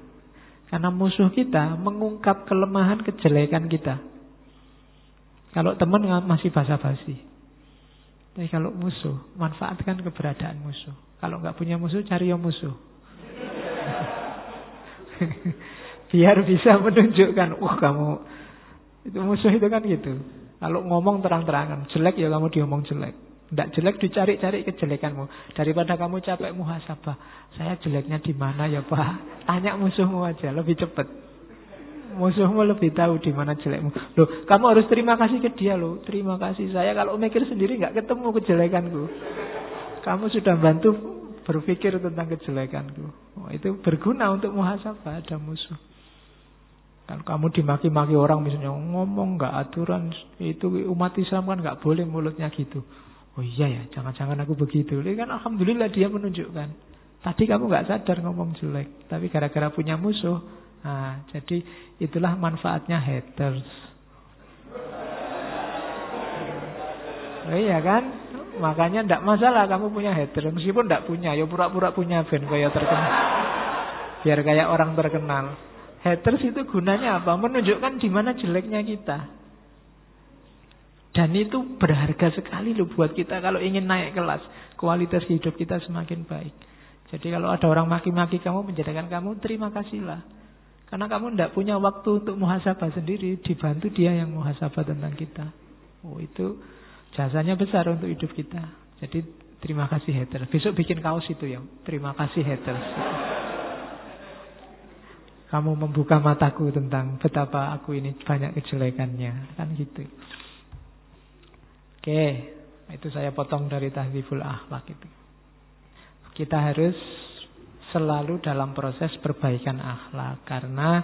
S1: Karena musuh kita mengungkap kelemahan, kejelekan kita. Kalau teman masih basa-basi. Tapi kalau musuh, manfaatkan keberadaan musuh. Kalau nggak punya musuh, cari yang musuh. Biar bisa menunjukkan, kamu itu musuh itu kan gitu. Kalau ngomong terang-terangan, jelek ya kamu diomong jelek. Nggak jelek dicari-cari kejelekanmu. Daripada kamu capek muhasabah, saya jeleknya di mana ya Pak? Tanya musuhmu aja, lebih cepat. Musuhmu lebih tahu di mana jelekmu. Loh, kamu harus terima kasih ke dia loh. Terima kasih, saya kalau mikir sendiri nggak ketemu kejelekanku. Kamu sudah bantu berpikir tentang kejelekanku. Itu berguna untuk muhasabah, ada musuh. Kalau kamu dimaki-maki orang misalnya ngomong nggak aturan, itu umat Islam kan nggak boleh mulutnya gitu. Oh iya ya, jangan-jangan aku begitu. Ini kan alhamdulillah dia menunjukkan. Tadi kamu nggak sadar ngomong jelek, tapi gara-gara punya musuh. Nah, jadi itulah manfaatnya haters. Iya kan? Makanya tidak masalah kamu punya haters. Meskipun tidak punya, ya pura-pura punya ben kayak terkenal. Biar kayak orang terkenal. Haters itu gunanya apa? Menunjukkan di mana jeleknya kita. Dan itu berharga sekali loh buat kita kalau ingin naik kelas. Kualitas hidup kita semakin baik. Jadi kalau ada orang maki-maki kamu, menjadikan kamu, terima kasihlah. Karena kamu tidak punya waktu untuk muhasabah sendiri. Dibantu dia yang muhasabah tentang kita. Itu jasanya besar untuk hidup kita. Jadi terima kasih haters. Besok bikin kaos itu ya. Terima kasih haters. Kamu membuka mataku tentang betapa aku ini banyak kejelekannya. Kan gitu. Oke, itu saya potong dari Tahdzibul Akhlak itu. Kita harus selalu dalam proses perbaikan akhlak. Karena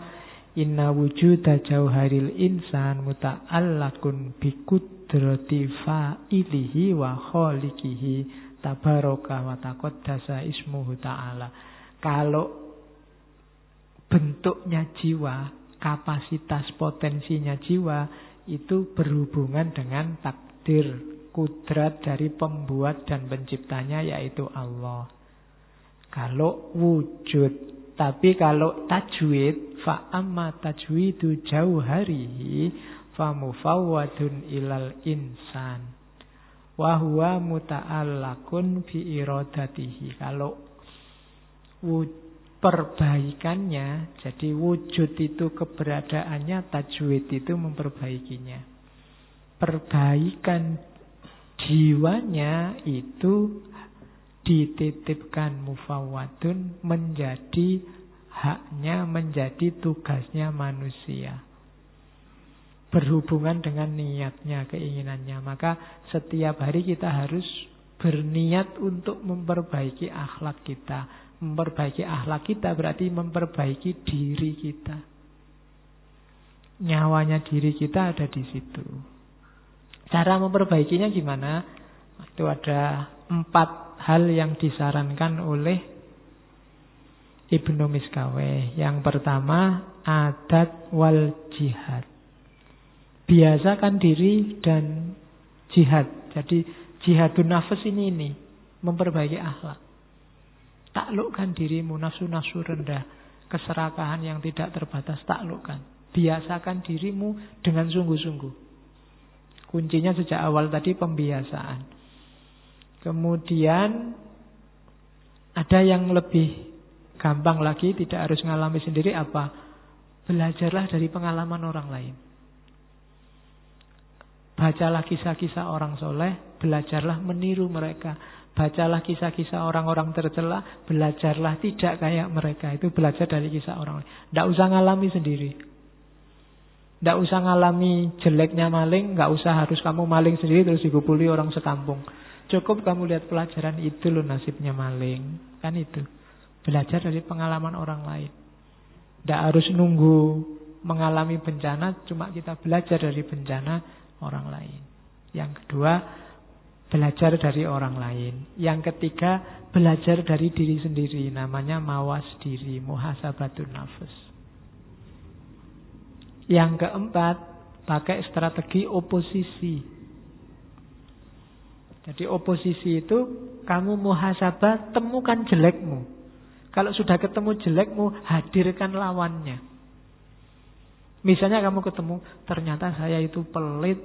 S1: inna wujuda jauharil insan muta'allakun bikudrati fa'ilihi wa kholikihi tabaraka wa taqaddasa ismuhu ta'ala. Kalau bentuknya jiwa, kapasitas potensinya jiwa, itu berhubungan dengan takdir, kudrat dari pembuat dan penciptanya, yaitu Allah. Kalau wujud. Tapi kalau tajwid, fa amma tajwidu jauharihi fa mufawwadun ilal insan wa huwa muta'allaqun bi iradatihi. Kalau perbaikannya, jadi wujud itu keberadaannya, tajwid itu memperbaikinya. Perbaikan jiwanya itu dititipkan mufawwadun, menjadi haknya, menjadi tugasnya manusia. Berhubungan dengan niatnya, keinginannya. Maka setiap hari kita harus berniat untuk memperbaiki akhlak kita. Memperbaiki akhlak kita berarti memperbaiki diri kita. Nyawanya diri kita ada di situ. Cara memperbaikinya gimana? Itu ada 4 hal yang disarankan oleh Ibnu Miskaweh. Yang pertama, adat wal jihad. Biasakan diri dan jihad. Jadi jihadun nafas ini memperbaiki akhlak. Taklukkan dirimu, nafsu-nafsu rendah, keserakahan yang tidak terbatas, taklukkan. Biasakan dirimu dengan sungguh-sungguh. Kuncinya sejak awal tadi pembiasaan. Kemudian ada yang lebih gampang lagi, tidak harus ngalami sendiri apa? Belajarlah dari pengalaman orang lain. Bacalah kisah-kisah orang soleh, belajarlah meniru mereka. Bacalah kisah-kisah orang-orang tercela, belajarlah tidak kayak mereka. Itu belajar dari kisah orang lain. Tidak usah ngalami sendiri. Tidak usah ngalami jeleknya maling, nggak usah harus kamu maling sendiri terus digupuli orang sekampung. Cukup kamu lihat pelajaran, itu loh nasibnya maling. Kan itu. Belajar dari pengalaman orang lain. Tidak harus nunggu mengalami bencana, cuma kita belajar dari bencana orang lain. Yang kedua, belajar dari orang lain. Yang ketiga, belajar dari diri sendiri. Namanya mawas diri, muhasabatun nafas. Yang keempat, pakai strategi oposisi. Jadi oposisi itu, kamu muhasabah, temukan jelekmu. Kalau sudah ketemu jelekmu, hadirkan lawannya. Misalnya kamu ketemu, ternyata saya itu pelit.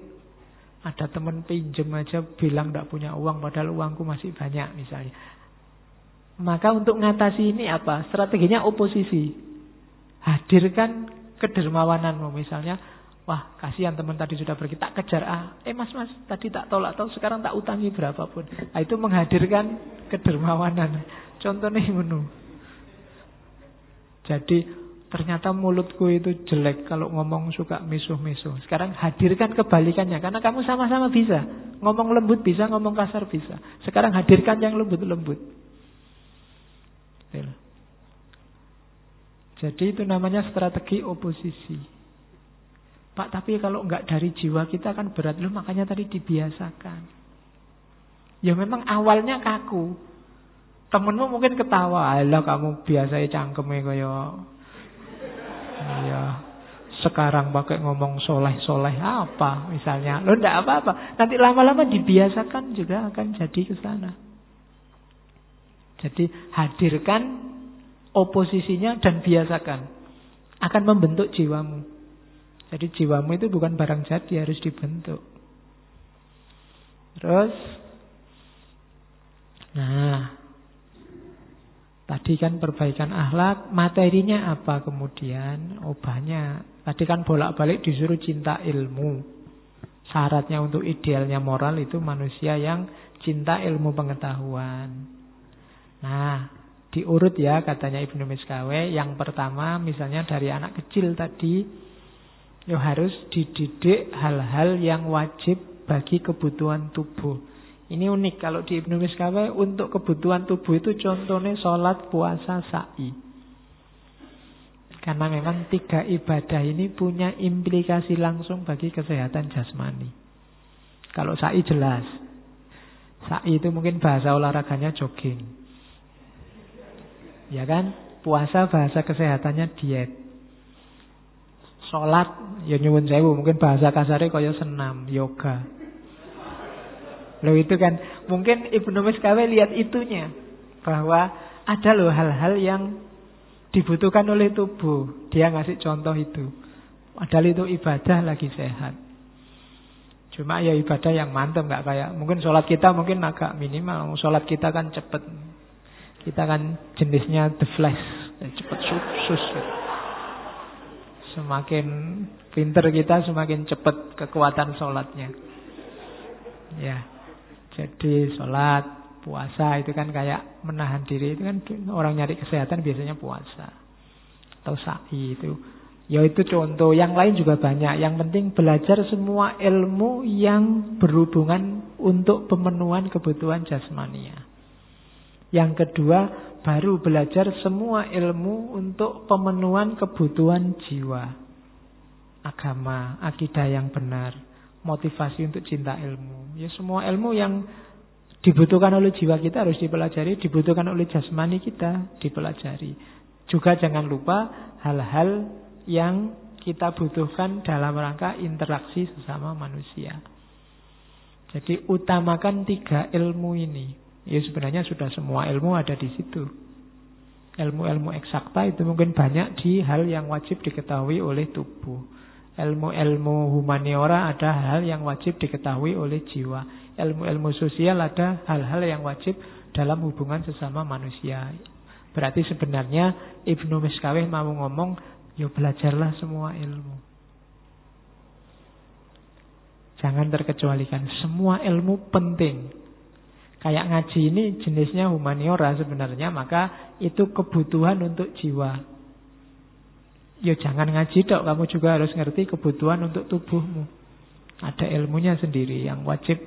S1: Ada teman pinjem aja bilang tidak punya uang, padahal uangku masih banyak misalnya. Maka untuk ngatasi ini apa? Strateginya oposisi. Hadirkan kedermawananmu. Misalnya, wah kasihan teman tadi sudah pergi, tak kejar. Mas tadi tak tolak, sekarang tak utangi berapapun. Itu menghadirkan kedermawanan. Contohnya menu. Jadi ternyata mulutku itu jelek, kalau ngomong suka misuh-misuh. Sekarang hadirkan kebalikannya, karena kamu sama-sama bisa. Ngomong lembut bisa, ngomong kasar bisa. Sekarang hadirkan yang lembut-lembut. Jadi itu namanya strategi oposisi. Pak, tapi kalau enggak dari jiwa kita kan berat. Loh, makanya tadi dibiasakan. Ya memang awalnya kaku. Temenmu mungkin ketawa, alah kamu biasanya cangkeme kaya iya. Sekarang pakai ngomong soleh-soleh apa misalnya. Loh enggak apa-apa. Nanti lama-lama dibiasakan juga akan jadi ke sana. Jadi hadirkan oposisinya dan biasakan. Akan membentuk jiwamu. Jadi jiwamu itu bukan barang jadi, harus dibentuk. Terus tadi kan perbaikan akhlak, materinya apa kemudian? Obatnya. Tadi kan bolak-balik disuruh cinta ilmu. Syaratnya untuk idealnya moral itu manusia yang cinta ilmu pengetahuan. Nah, diurut ya katanya Ibnu Miskaweh. Yang pertama misalnya dari anak kecil tadi, harus dididik hal-hal yang wajib bagi kebutuhan tubuh. Ini unik kalau di Ibnu Miskaweh, untuk kebutuhan tubuh itu contohnya sholat, puasa, sa'i. Karena memang 3 ibadah ini punya implikasi langsung bagi kesehatan jasmani. Kalau sa'i jelas. Sa'i itu mungkin bahasa olahraganya jogging. Ya kan? Puasa bahasa kesehatannya diet. Sholat, ya nyuwun sewu, mungkin bahasa kasarnya kaya senam, yoga. Loh itu kan, mungkin Ibnu Miskaweh lihat itunya. Bahwa ada loh hal-hal yang dibutuhkan oleh tubuh. Dia ngasih contoh itu. Padahal itu ibadah lagi sehat. Cuma ya ibadah yang mantap, gak kayak, mungkin sholat kita mungkin agak minimal. Sholat kita kan cepet. Kita kan jenisnya the flash, cepet sus. Semakin pinter kita, semakin cepet kekuatan sholatnya. Ya. Jadi sholat, puasa itu kan kayak menahan diri. Itu kan orang nyari kesehatan biasanya puasa. Atau sa'i itu. Ya itu contoh. Yang lain juga banyak. Yang penting belajar semua ilmu yang berhubungan untuk pemenuhan kebutuhan jasmania. Yang kedua, baru belajar semua ilmu untuk pemenuhan kebutuhan jiwa. agama, akidah yang benar, motivasi untuk cinta ilmu. Ya semua ilmu yang dibutuhkan oleh jiwa kita harus dipelajari, dibutuhkan oleh jasmani kita dipelajari. Juga jangan lupa hal-hal yang kita butuhkan dalam rangka interaksi sesama manusia. Jadi utamakan 3 ilmu ini. Ya sebenarnya sudah semua ilmu ada di situ. Ilmu-ilmu eksakta itu mungkin banyak di hal yang wajib diketahui oleh tubuh. Ilmu-ilmu humaniora ada hal yang wajib diketahui oleh jiwa. Ilmu-ilmu sosial ada hal-hal yang wajib dalam hubungan sesama manusia. Berarti sebenarnya Ibnu Miskawih mau ngomong, ya belajarlah semua ilmu. Jangan terkecualikan, semua ilmu penting. Kayak ngaji ini jenisnya humaniora sebenarnya, maka itu kebutuhan untuk jiwa. Ya jangan ngaji dok, kamu juga harus ngerti kebutuhan untuk tubuhmu. Ada ilmunya sendiri, yang wajib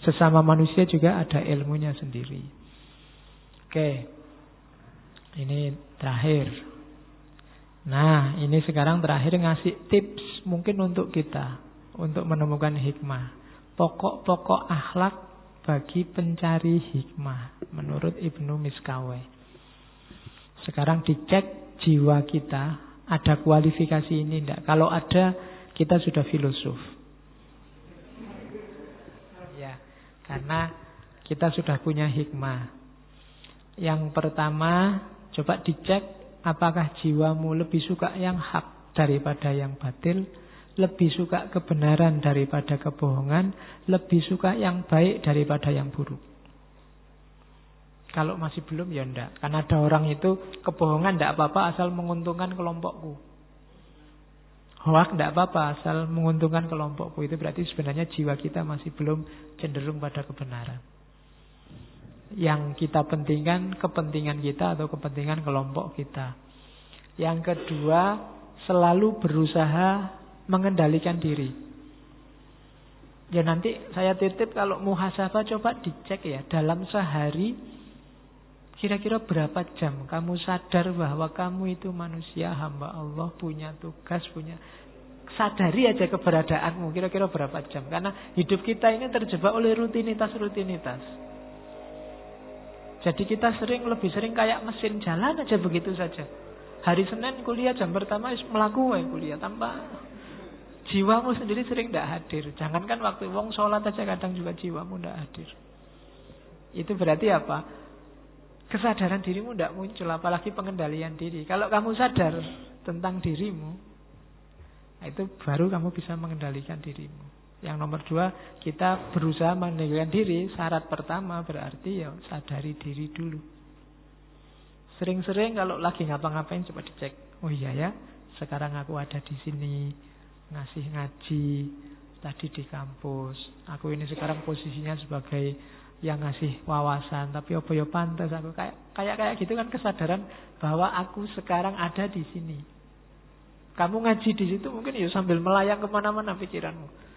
S1: sesama manusia juga ada ilmunya sendiri. Oke, ini terakhir. Nah, ini sekarang terakhir ngasih tips mungkin untuk kita, untuk menemukan hikmah. Pokok-pokok akhlak bagi pencari hikmah menurut Ibnu Miskawih. Sekarang dicek jiwa kita, ada kualifikasi ini enggak? Kalau ada, kita sudah filosof. Ya, karena kita sudah punya hikmah. Yang pertama, coba dicek apakah jiwamu lebih suka yang hak daripada yang batil, lebih suka kebenaran daripada kebohongan, lebih suka yang baik daripada yang buruk. Kalau masih belum ya enggak. Karena ada orang itu kebohongan enggak apa-apa asal menguntungkan kelompokku. Hoak enggak apa-apa asal menguntungkan kelompokku. Itu berarti sebenarnya jiwa kita masih belum cenderung pada kebenaran. Yang kita pentingkan kepentingan kita atau kepentingan kelompok kita. Yang kedua, selalu berusaha mengendalikan diri. Ya nanti saya titip kalau muhasabah coba dicek ya, dalam sehari kira-kira berapa jam kamu sadar bahwa kamu itu manusia hamba Allah, punya tugas, sadari aja keberadaanmu, kira-kira berapa jam. Karena hidup kita ini terjebak oleh rutinitas-rutinitas. Jadi kita lebih sering kayak mesin jalan aja begitu saja. Hari Senin kuliah jam pertama melakukan kuliah tanpa jiwamu sendiri sering tidak hadir. Jangankan waktu wong sholat aja kadang juga jiwamu tidak hadir. Itu berarti apa? Kesadaran dirimu tidak muncul, apalagi pengendalian diri. Kalau kamu sadar tentang dirimu, itu baru kamu bisa mengendalikan dirimu. Yang nomor 2, kita berusaha mengendalikan diri. Syarat pertama berarti ya sadari diri dulu. Sering-sering kalau lagi ngapa-ngapain coba dicek. Oh iya ya, sekarang aku ada di sini ngasih ngaji, tadi di kampus. Aku ini sekarang posisinya sebagai yang ngasih wawasan, tapi apa ya pantas aku kayak gitu kan, kesadaran bahwa aku sekarang ada di sini. Kamu ngaji di situ mungkin ya sambil melayang kemana-mana pikiranmu.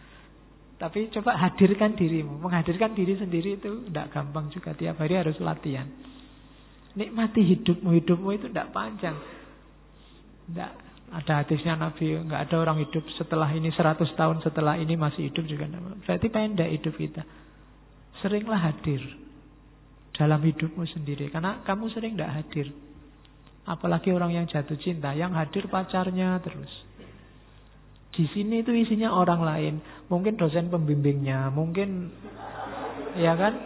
S1: Tapi coba hadirkan dirimu. Menghadirkan diri sendiri itu tidak gampang juga. Tiap hari harus latihan. Nikmati hidupmu. Hidupmu itu tidak panjang. Tidak ada hadisnya Nabi, nggak ada orang hidup setelah ini 100 tahun setelah ini masih hidup juga. Berarti pendek hidup kita. Seringlah hadir dalam hidupmu sendiri. Karena kamu sering tidak hadir. Apalagi orang yang jatuh cinta, yang hadir pacarnya terus. Di sini itu isinya orang lain. Mungkin dosen pembimbingnya, mungkin ya kan,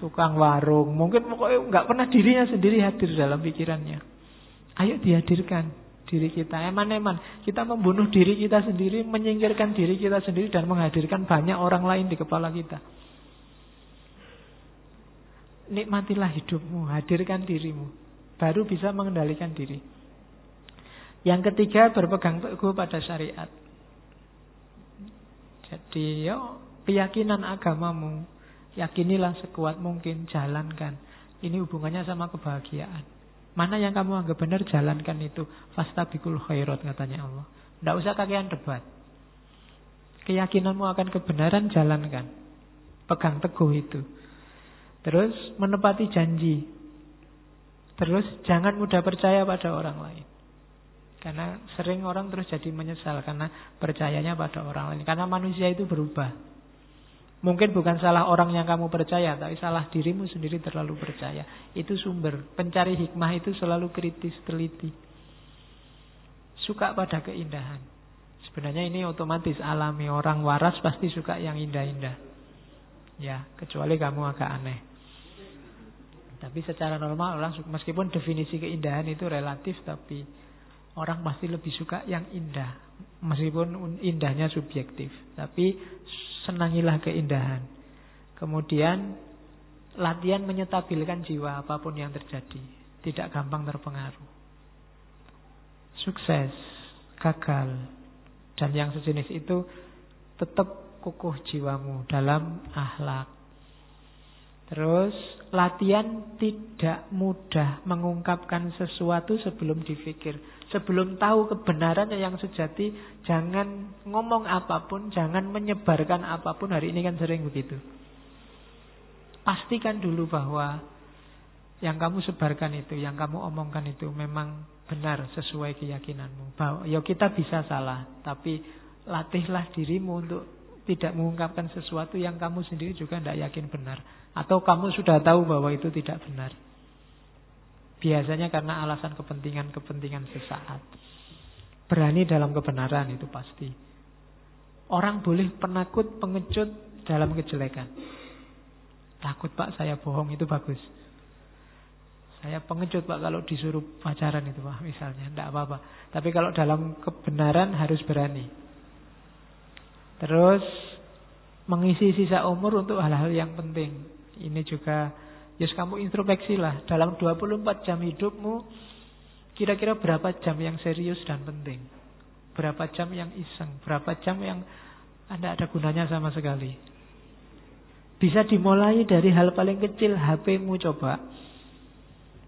S1: tukang warung, mungkin pokoknya nggak pernah dirinya sendiri hadir dalam pikirannya. Ayo dihadirkan diri kita. Eman-eman kita membunuh diri kita sendiri, menyingkirkan diri kita sendiri, dan menghadirkan banyak orang lain di kepala kita. Nikmatilah hidupmu, hadirkan dirimu, baru bisa mengendalikan diri. Yang ketiga, berpegang teguh pada syariat. Jadi keyakinan agamamu, yakinilah sekuat mungkin, jalankan. Ini hubungannya sama kebahagiaan. Mana yang kamu anggap benar, jalankan itu. Fastabiqul khairat, katanya Allah. Tidak usah kakean debat. Keyakinanmu akan kebenaran, jalankan. Pegang teguh itu. Terus menepati janji. Terus jangan mudah percaya pada orang lain. Karena sering orang terus jadi menyesal karena percayanya pada orang lain. Karena manusia itu berubah. Mungkin bukan salah orang yang kamu percaya, tapi salah dirimu sendiri terlalu percaya. Itu sumber. Pencari hikmah itu selalu kritis, teliti. Suka pada keindahan. Sebenarnya ini otomatis alami. Orang waras pasti suka yang indah-indah. Ya, kecuali kamu agak aneh. Tapi secara normal orang meskipun definisi keindahan itu relatif, tapi orang pasti lebih suka yang indah. Meskipun indahnya subjektif, tapi senangilah keindahan. Kemudian latihan menyetabilkan jiwa apapun yang terjadi, tidak gampang terpengaruh. Sukses, gagal, dan yang sejenis itu tetap kukuh jiwamu dalam akhlak. Terus latihan tidak mudah mengungkapkan sesuatu sebelum dipikir. Sebelum tahu kebenarannya yang sejati, jangan ngomong apapun, jangan menyebarkan apapun. Hari ini kan sering begitu. Pastikan dulu bahwa yang kamu sebarkan itu, yang kamu omongkan itu memang benar sesuai keyakinanmu. Bahwa ya kita bisa salah, tapi latihlah dirimu untuk tidak mengungkapkan sesuatu yang kamu sendiri juga tidak yakin benar. Atau kamu sudah tahu bahwa itu tidak benar. Biasanya karena alasan kepentingan-kepentingan sesaat. Berani dalam kebenaran itu pasti. Orang boleh penakut, pengecut dalam kejelekan. Takut Pak saya bohong itu bagus. Saya pengecut Pak kalau disuruh pacaran itu Pak misalnya. Tidak apa-apa. Tapi kalau dalam kebenaran harus berani. Terus mengisi sisa umur untuk hal-hal yang penting. Ini juga, yes kamu introspeksi lah. Dalam 24 jam hidupmu, kira-kira berapa jam yang serius dan penting? Berapa jam yang iseng? Berapa jam yang tidak ada gunanya sama sekali? Bisa dimulai dari hal paling kecil, HP-mu coba.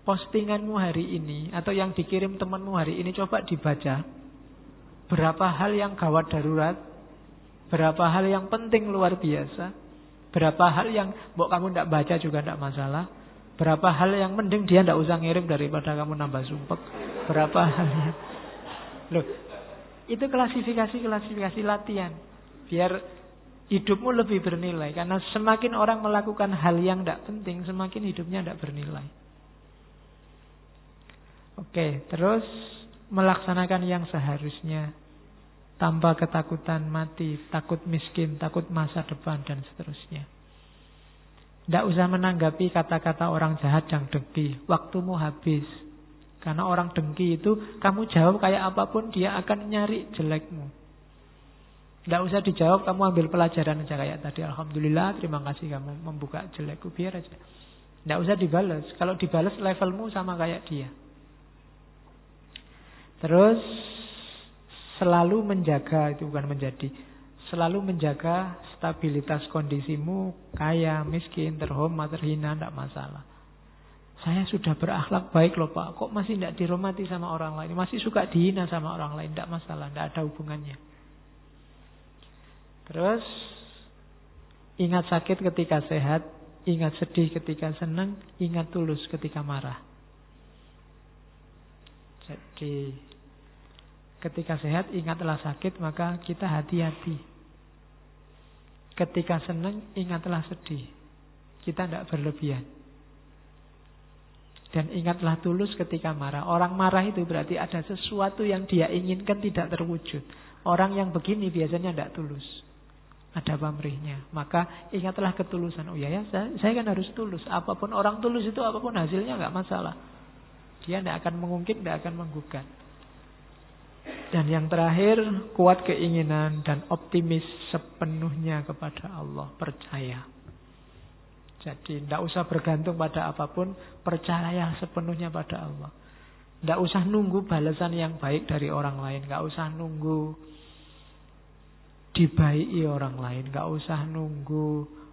S1: Postinganmu hari ini, atau yang dikirim temanmu hari ini, coba dibaca. Berapa hal yang gawat darurat? Berapa hal yang penting luar biasa? Berapa hal yang kamu tidak baca juga tidak masalah. Berapa hal yang mending dia tidak usah ngirim daripada kamu nambah sumpek. Berapa hal yang... Loh, itu klasifikasi latihan. Biar hidupmu lebih bernilai. Karena semakin orang melakukan hal yang tidak penting, semakin hidupnya tidak bernilai. Oke, terus melaksanakan yang seharusnya. Tanpa ketakutan mati, takut miskin, takut masa depan, dan seterusnya. Tidak usah menanggapi kata-kata orang jahat yang dengki. Waktumu habis. Karena orang dengki itu, kamu jawab kayak apapun, dia akan nyari jelekmu. Tidak usah dijawab, kamu ambil pelajaran aja kayak tadi. Alhamdulillah, terima kasih kamu membuka jelekku, biar aja. Tidak usah dibalas. Kalau dibalas levelmu sama kayak dia. Terus selalu menjaga, itu bukan menjadi, selalu menjaga stabilitas kondisimu, kaya, miskin, terhormat, terhina, tidak masalah. Saya sudah berakhlak baik loh Pak, kok masih tidak dihormati sama orang lain, masih suka dihina sama orang lain, tidak masalah, tidak ada hubungannya. Terus ingat sakit ketika sehat, ingat sedih ketika senang, ingat tulus ketika marah. Jadi ketika sehat, ingatlah sakit, maka kita hati-hati. Ketika senang, ingatlah sedih. Kita tidak berlebihan. Dan ingatlah tulus ketika marah. Orang marah itu berarti ada sesuatu yang dia inginkan tidak terwujud. Orang yang begini biasanya tidak tulus. Ada pamrihnya. Maka ingatlah ketulusan. Oh ya, saya kan harus tulus. Apapun orang tulus itu, apapun hasilnya nggak masalah. Dia tidak akan mengungkit, tidak akan menggugat. Dan yang terakhir, kuat keinginan dan optimis sepenuhnya kepada Allah. Percaya. Jadi tidak usah bergantung pada apapun, percaya sepenuhnya pada Allah. Tidak usah nunggu balasan yang baik dari orang lain. Tidak usah nunggu dibaiki orang lain. Tidak usah nunggu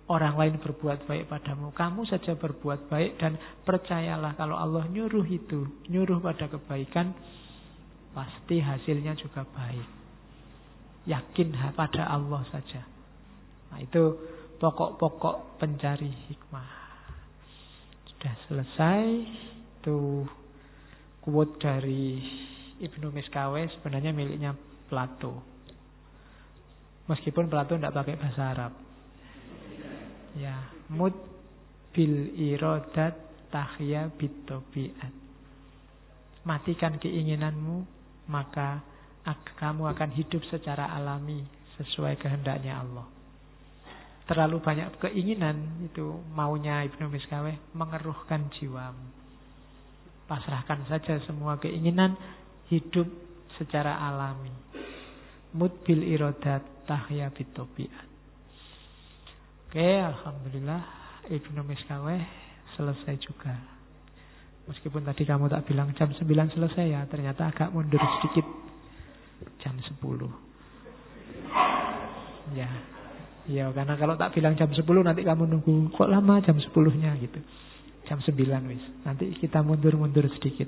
S1: orang lain berbuat baik padamu. Kamu saja berbuat baik dan percayalah kalau Allah nyuruh itu, nyuruh pada kebaikan, pasti hasilnya juga baik. Yakin pada Allah saja. Nah itu pokok-pokok pencari hikmah. Sudah selesai. Itu quote dari Ibnu Miskaweh sebenarnya miliknya Plato. Meskipun Plato tidak pakai bahasa Arab. Ya, mut bil irodat tahya bitobiat. Matikan keinginanmu, maka kamu akan hidup secara alami sesuai kehendaknya Allah. Terlalu banyak keinginan, itu maunya Ibnu Miskaweh, mengeruhkan jiwamu. Pasrahkan saja semua keinginan, hidup secara alami. Mut bil irodat tahya bitobiat. Oke, alhamdulillah Ibnu Miskaweh selesai juga. Meskipun tadi kamu tak bilang jam 9 selesai ya, ternyata agak mundur sedikit. Jam 10. Ya, karena kalau tak bilang jam 10 nanti kamu nunggu kok lama jam 10-nya gitu. Jam 9 wis. Nanti kita mundur-mundur sedikit.